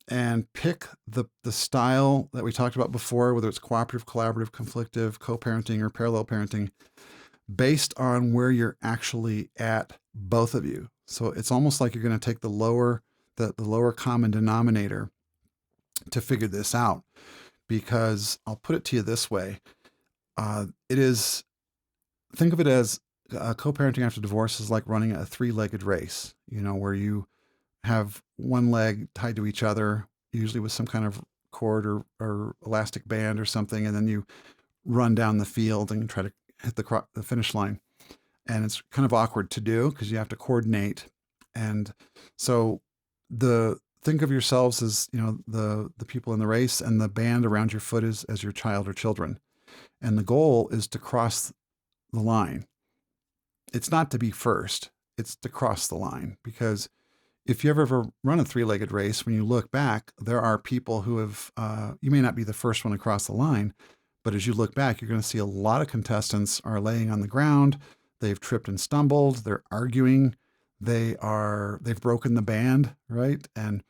and pick the style that we talked about before, whether it's cooperative, collaborative, conflictive, co-parenting, or parallel parenting, based on where you're actually at, both of you. So it's almost like you're going to take the lower common denominator to figure this out. Because I'll put it to you this way: think of it as co-parenting after divorce is like running a three-legged race. Where you have one leg tied to each other, usually with some kind of cord or elastic band or something, and then you run down the field and try to hit the finish line. And it's kind of awkward to do because you have to coordinate. And so think of yourselves as, the people in the race, and the band around your foot is as your child or children. And the goal is to cross the line. It's not to be first, it's to cross the line. Because if you ever run a three-legged race, when you look back, there are people who have, you may not be the first one across the line, but as you look back, you're going to see a lot of contestants are laying on the ground. They've tripped and stumbled. They're arguing. They've broken the band, right? And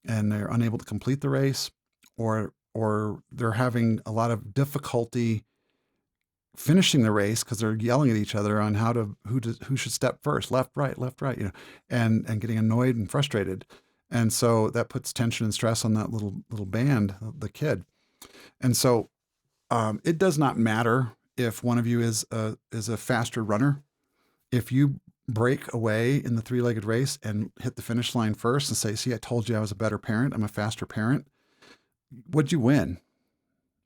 they're unable to complete the race, or they're having a lot of difficulty finishing the race because they're yelling at each other on who should step first, left, right, and getting annoyed and frustrated. And so that puts tension and stress on that little band, the kid. And so it does not matter if one of you is a faster runner. If you break away in the three-legged race and hit the finish line first and say, "See, I told you I was a better parent. I'm a faster parent." What'd you win?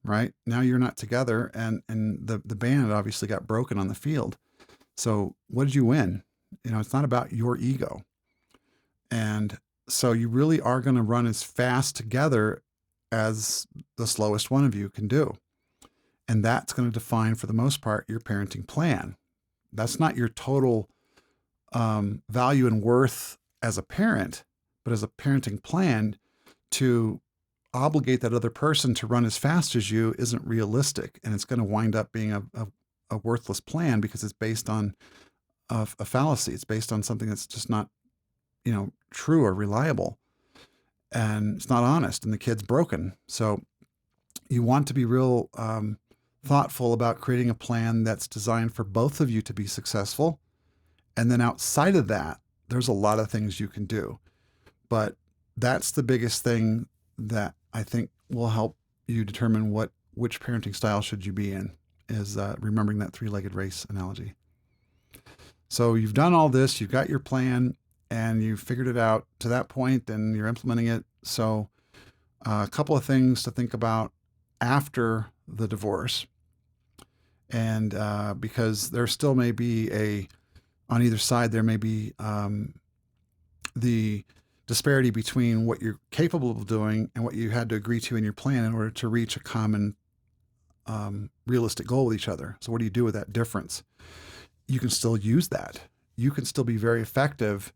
Right? Now you're not together, and the band obviously got broken on the field. So what did you win? It's not about your ego. And so you really are going to run as fast together as the slowest one of you can do. And that's going to define, for the most part, your parenting plan. That's not your total value and worth as a parent, but as a parenting plan. To obligate that other person to run as fast as you isn't realistic, and it's going to wind up being a worthless plan, because it's based on a fallacy. It's based on something that's just not, true or reliable, and it's not honest, and the kid's broken. So you want to be real thoughtful about creating a plan that's designed for both of you to be successful. And then outside of that, there's a lot of things you can do. But that's the biggest thing that I think will help you determine which parenting style should you be in, is remembering that three-legged race analogy. So you've done all this, you've got your plan, and you've figured it out to that point, and you're implementing it. So a couple of things to think about after the divorce. And because there still may be on either side, there may be the disparity between what you're capable of doing and what you had to agree to in your plan in order to reach a common realistic goal with each other. So what do you do with that difference? You can still use that. You can still be very effective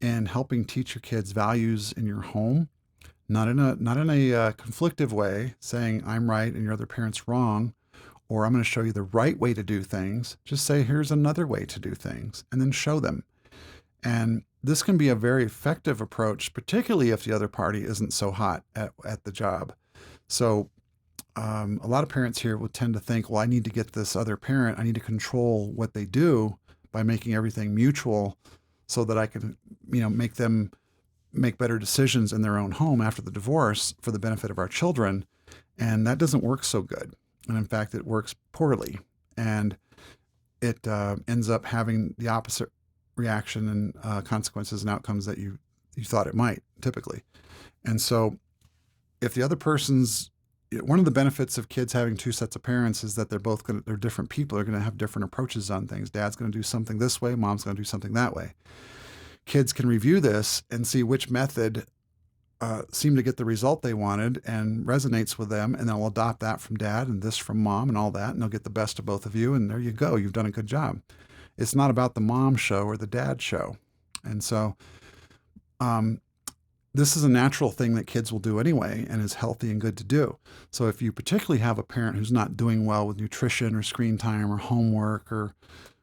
in helping teach your kids values in your home, not in a conflictive way, saying I'm right and your other parent's wrong, or I'm going to show you the right way to do things. Just say, here's another way to do things, and then show them. And this can be a very effective approach, particularly if the other party isn't so hot at the job. So a lot of parents here would tend to think, well, I need to get this other parent, I need to control what they do by making everything mutual so that I can, make them make better decisions in their own home after the divorce for the benefit of our children. And that doesn't work so good. And in fact, it works poorly. And it ends up having the opposite reaction and consequences and outcomes that you thought it might, typically. And so if the other person's, one of the benefits of kids having two sets of parents is that they're different people. They're going to have different approaches on things. Dad's going to do something this way. Mom's going to do something that way. Kids can review this and see which method seemed to get the result they wanted and resonates with them, and they'll adopt that from dad and this from mom and all that, and they'll get the best of both of you, and there you go. You've done a good job. It's not about the mom show or the dad show. And so this is a natural thing that kids will do anyway and is healthy and good to do. So if you particularly have a parent who's not doing well with nutrition or screen time or homework or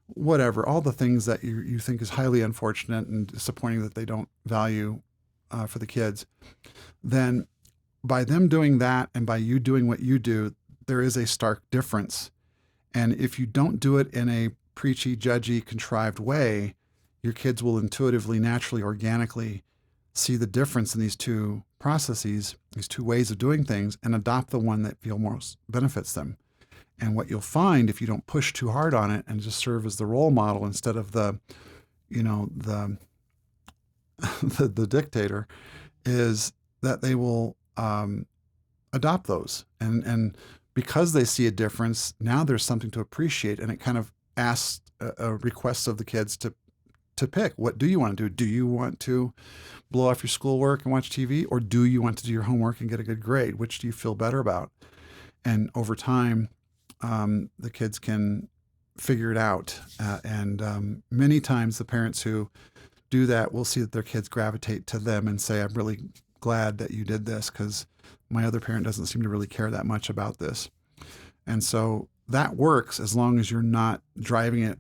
whatever, all the things that you think is highly unfortunate and disappointing that they don't value for the kids, then by them doing that and by you doing what you do, there is a stark difference. And if you don't do it in a preachy, judgy, contrived way, your kids will intuitively, naturally, organically see the difference in these two processes, these two ways of doing things, and adopt the one that most benefits them. And what you'll find if you don't push too hard on it and just serve as the role model instead of the the dictator, is that they will adopt those. And because they see a difference, now there's something to appreciate, and it kind of asks requests of the kids to pick. What do you want to do? Do you want to blow off your schoolwork and watch TV, or do you want to do your homework and get a good grade? Which do you feel better about? And over time, the kids can figure it out. And many times the parents who do that will see that their kids gravitate to them and say, I'm really glad that you did this because my other parent doesn't seem to really care that much about this. And so that works as long as you're not driving it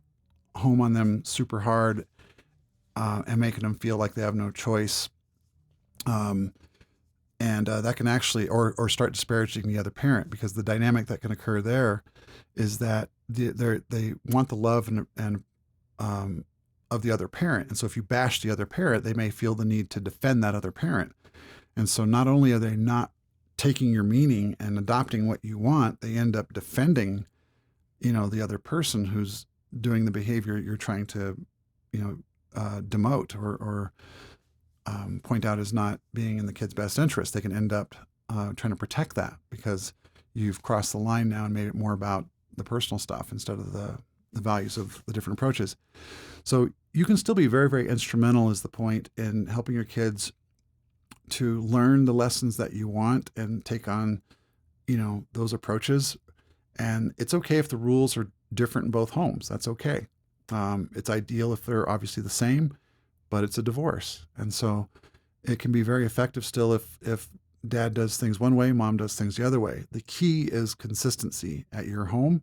home on them super hard and making them feel like they have no choice. And that can actually, or start disparaging the other parent, because the dynamic that can occur there is that they want the love and of the other parent. And so if you bash the other parent, they may feel the need to defend that other parent. And so not only are they not taking your meaning and adopting what you want, they end up defending, the other person who's doing the behavior you're trying to, demote or point out as not being in the kid's best interest. They can end up trying to protect that because you've crossed the line now and made it more about the personal stuff instead of the values of the different approaches. So you can still be very, very instrumental, is the point, in helping your kids to learn the lessons that you want and take on, those approaches. And it's okay if the rules are different in both homes. That's okay. It's ideal if they're obviously the same, but it's a divorce. And so it can be very effective still if dad does things one way, mom does things the other way. The key is consistency at your home.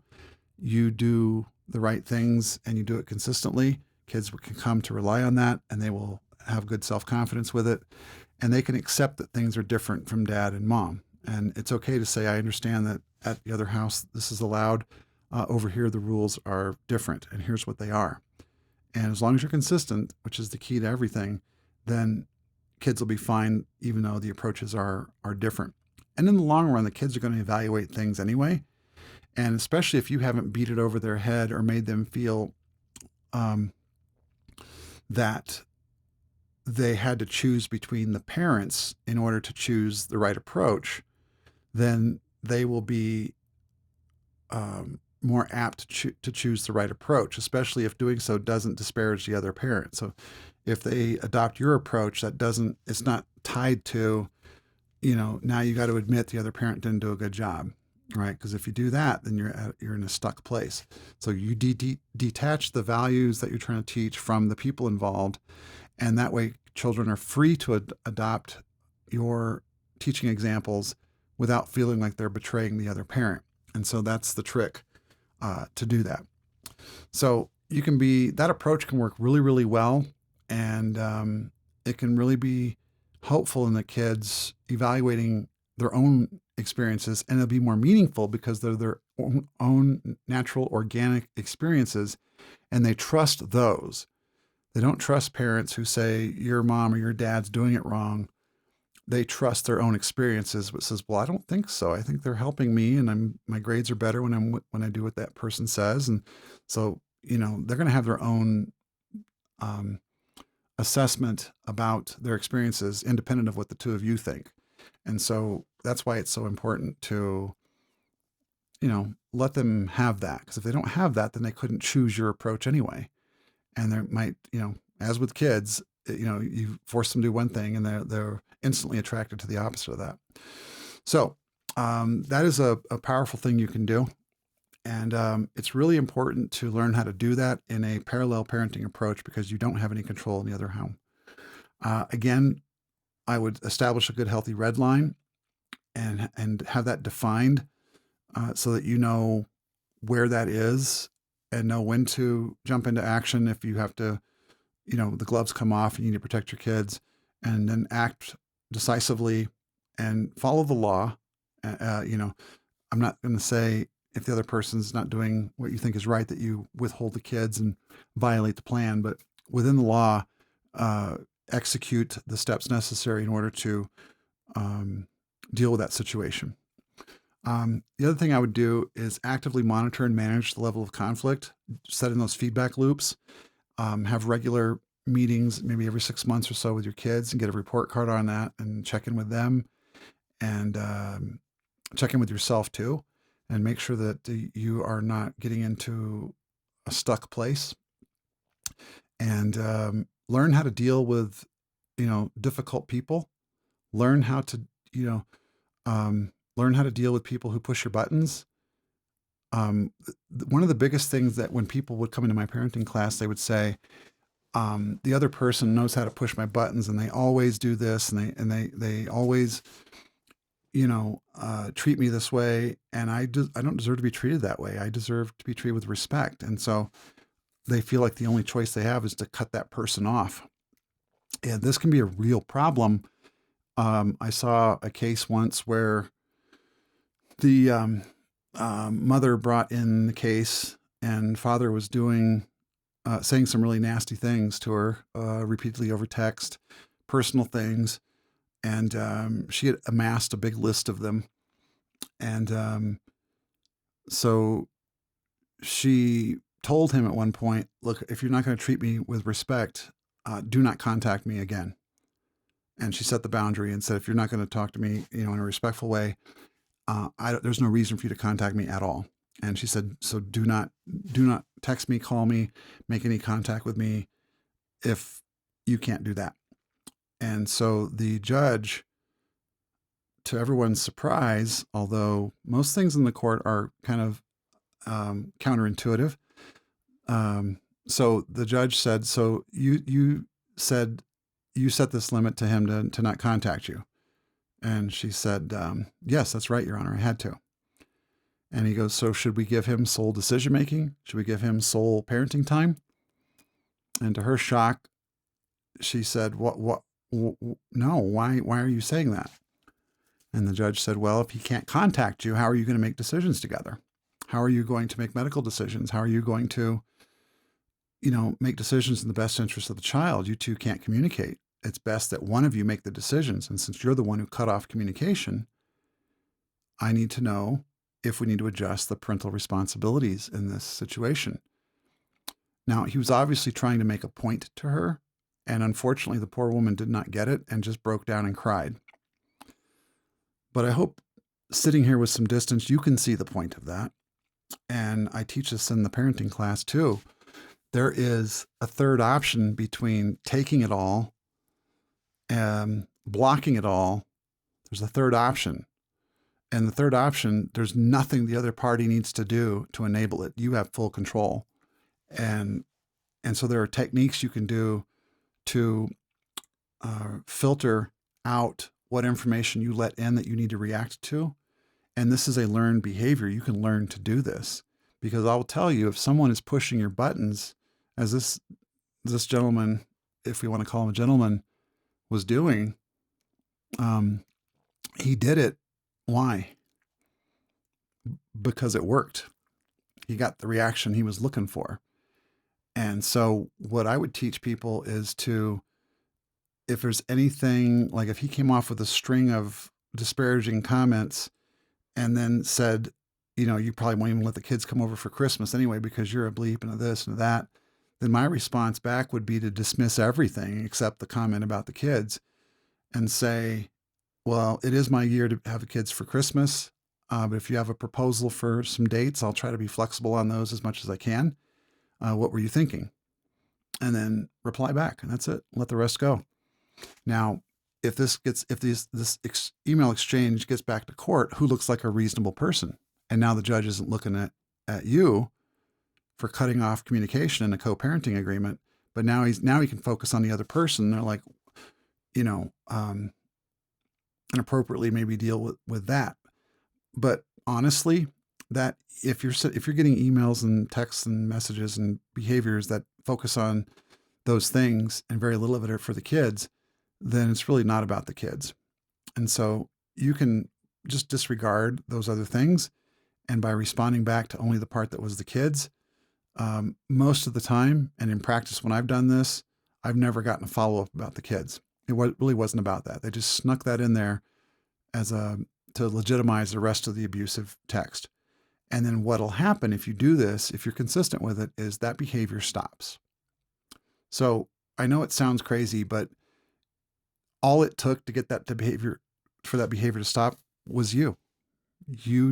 You do the right things and you do it consistently. Kids can come to rely on that, and they will have good self-confidence with it. And they can accept that things are different from dad and mom. And it's okay to say, I understand that at the other house, this is allowed. Over here, the rules are different, and here's what they are. And as long as you're consistent, which is the key to everything, then kids will be fine, even though the approaches are different. And in the long run, the kids are going to evaluate things anyway. And especially if you haven't beat it over their head or made them feel that they had to choose between the parents in order to choose the right approach, then they will be more apt to choose the right approach, especially if doing so doesn't disparage the other parent. So if they adopt your approach, it's not tied to, now you got to admit the other parent didn't do a good job, right? Because if you do that, then you're in a stuck place. So you detach the values that you're trying to teach from the people involved, and that way children are free to adopt your teaching examples without feeling like they're betraying the other parent. And so that's the trick to do that. So that approach can work really, really well, and it can really be helpful in the kids evaluating their own experiences, and it'll be more meaningful because they're their own natural, organic experiences, and they trust those. They don't trust parents who say your mom or your dad's doing it wrong. They trust their own experiences, but says, "Well, I don't think so. I think they're helping me, and my grades are better when I do what that person says." And so, they're going to have their own assessment about their experiences, independent of what the two of you think. And so that's why it's so important to, let them have that. Because if they don't have that, then they couldn't choose your approach anyway. And there might, as with kids, you force them to do one thing and they're instantly attracted to the opposite of that. So that is a powerful thing you can do. And it's really important to learn how to do that in a parallel parenting approach because you don't have any control in the other home. Again, I would establish a good, healthy red line and have that defined so that you know where that is and know when to jump into action if you have to, the gloves come off and you need to protect your kids, and then act decisively and follow the law. I'm not going to say if the other person's not doing what you think is right that you withhold the kids and violate the plan, but within the law, execute the steps necessary in order to deal with that situation. The other thing I would do is actively monitor and manage the level of conflict, set in those feedback loops, have regular meetings, maybe every 6 months or so with your kids, and get a report card on that and check in with them, and check in with yourself too, and make sure that you are not getting into a stuck place, and learn how to deal with, difficult people. Learn how to, learn how to deal with people who push your buttons. One of the biggest things that when people would come into my parenting class, they would say, the other person knows how to push my buttons, and they always do this, and they always, treat me this way, and I don't deserve to be treated that way. I deserve to be treated with respect. And so they feel like the only choice they have is to cut that person off. And this can be a real problem. I saw a case once where the mother brought in the case, and father was saying some really nasty things to her, repeatedly over text, personal things. And she had amassed a big list of them. And so she told him at one point, "Look, if you're not going to treat me with respect, do not contact me again." And she set the boundary and said, "If you're not going to talk to me, in a respectful way, there's no reason for you to contact me at all." And she said, "So do not text me, call me, make any contact with me if you can't do that." And so the judge, to everyone's surprise, although most things in the court are kind of counterintuitive, so the judge said, "So you said you set this limit to him to not contact you?" And she said, "Yes, that's right, Your Honor, I had to." And he goes, "So should we give him sole decision making? Should we give him sole parenting time?" And to her shock, she said, "What? No, why are you saying that?" And the judge said, "Well, if he can't contact you, how are you going to make decisions together? How are you going to make medical decisions? How are you going to, make decisions in the best interest of the child? You two can't communicate. It's best that one of you make the decisions. And since you're the one who cut off communication, I need to know if we need to adjust the parental responsibilities in this situation." Now, he was obviously trying to make a point to her, and unfortunately, the poor woman did not get it and just broke down and cried. But I hope, sitting here with some distance, you can see the point of that. and I teach this in the parenting class too. There is a third option between taking it all and blocking it all. There's a third option. And the third option, there's nothing the other party needs to do to enable it. You have full control. And so there are techniques you can do to filter out what information you let in that you need to react to. And this is a learned behavior. You can learn to do this, because I will tell you, if someone is pushing your buttons, as this gentleman, if we want to call him a gentleman, was doing, he did it. Why? Because it worked. He got the reaction he was looking for. And so what I would teach people is to, if there's anything, like if he came off with a string of disparaging comments and then said, you probably won't even let the kids come over for Christmas anyway because you're a bleep and a this and a that, then my response back would be to dismiss everything except the comment about the kids and say, well, it is my year to have the kids for Christmas. But if you have a proposal for some dates, I'll try to be flexible on those as much as I can. What were you thinking? And then reply back, and that's it. Let the rest go. Now, if this email exchange gets back to court, who looks like a reasonable person? And now the judge isn't looking at you for cutting off communication in a co-parenting agreement, but now he can focus on the other person. They're like, inappropriately maybe deal with that. But honestly, that if you're getting emails and texts and messages and behaviors that focus on those things and very little of it are for the kids, then it's really not about the kids. And so you can just disregard those other things. And by responding back to only the part that was the kids, most of the time, and in practice when I've done this, I've never gotten a follow-up about the kids. It really wasn't about that. They just snuck that in there to legitimize the rest of the abusive text. And then what'll happen if you do this, if you're consistent with it, is that behavior stops. So I know it sounds crazy, but all it took to get that behavior to stop was you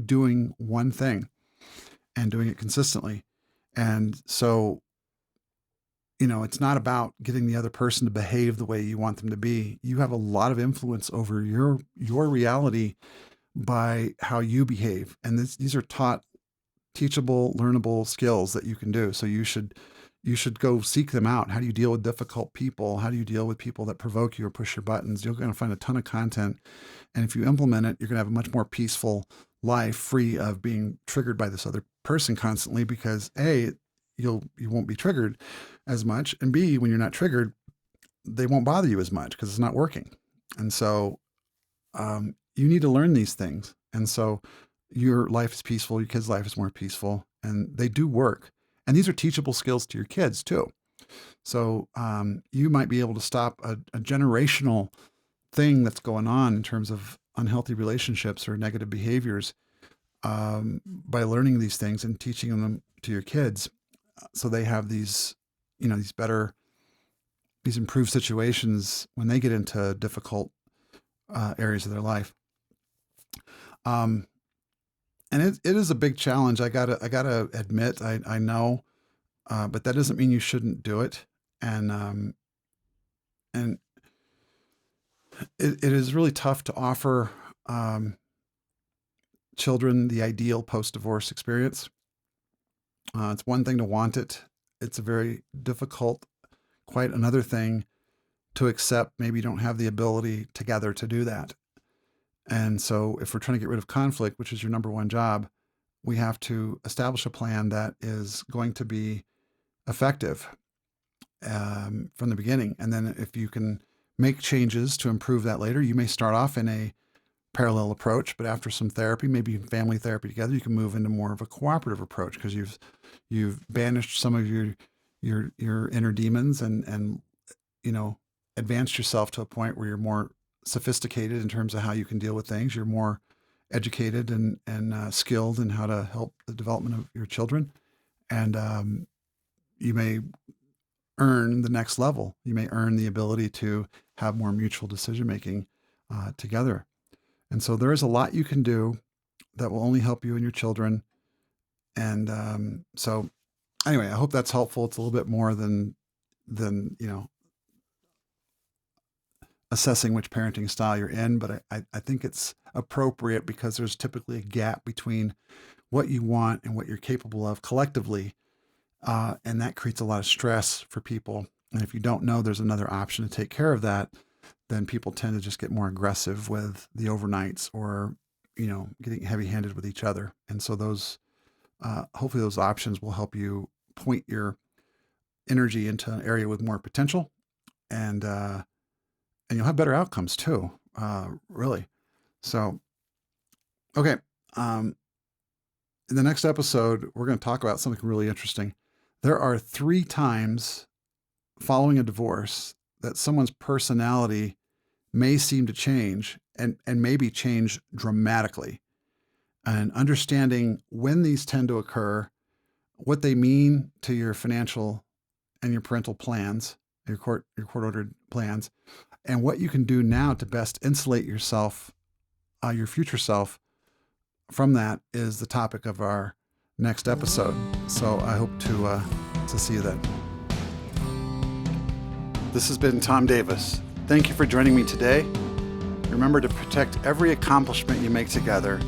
doing one thing and doing it consistently. And so, it's not about getting the other person to behave the way you want them to be. You have a lot of influence over your reality by how you behave. And these are teachable, learnable skills that you can do. So you should go seek them out. How do you deal with difficult people? How do you deal with people that provoke you or push your buttons? You're going to find a ton of content. And if you implement it, you're going to have a much more peaceful life, free of being triggered by this other person constantly, because A, you won't be triggered as much. And B, when you're not triggered, they won't bother you as much because it's not working. And so you need to learn these things. And so your life is peaceful, your kids' life is more peaceful, and they do work. And these are teachable skills to your kids too. So you might be able to stop a generational thing that's going on in terms of unhealthy relationships or negative behaviors by learning these things and teaching them to your kids, so they have these improved situations when they get into difficult areas of their life. And it is a big challenge. I gotta admit, I know, but that doesn't mean you shouldn't do it. And it is really tough to offer children the ideal post-divorce experience. It's one thing to want it. It's a very difficult, quite another thing to accept. Maybe you don't have the ability together to do that. And so if we're trying to get rid of conflict, which is your number one job, we have to establish a plan that is going to be effective from the beginning. And then if you can make changes to improve that later, you may start off in a parallel approach, but after some therapy, maybe family therapy together, you can move into more of a cooperative approach because you've banished some of your inner demons and advanced yourself to a point where you're more sophisticated in terms of how you can deal with things. You're more educated and skilled in how to help the development of your children. And you may earn the next level. You may earn the ability to have more mutual decision-making together. And so there is a lot you can do that will only help you and your children. And so anyway, I hope that's helpful. It's a little bit more than assessing which parenting style you're in, but I think it's appropriate because there's typically a gap between what you want and what you're capable of collectively. And that creates a lot of stress for people. And if you don't know there's another option to take care of that, then people tend to just get more aggressive with the overnights or, getting heavy-handed with each other. And so hopefully those options will help you point your energy into an area with more potential, and you'll have better outcomes too, really. So, okay. In the next episode, we're going to talk about something really interesting. There are 3 times following a divorce that someone's personality may seem to change and maybe change dramatically. And understanding when these tend to occur, what they mean to your financial and your parental plans, your court-ordered plans, and what you can do now to best insulate yourself, your future self, from that is the topic of our next episode. So I hope to see you then. This has been Tom Davis. Thank you for joining me today. Remember to protect every accomplishment you make together,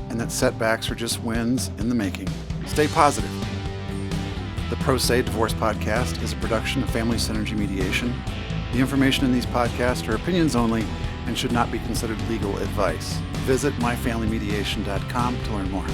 and that setbacks are just wins in the making. Stay positive. The Pro Se Divorce Podcast is a production of Family Synergy Mediation. The information in these podcasts are opinions only and should not be considered legal advice. Visit myfamilymediation.com to learn more.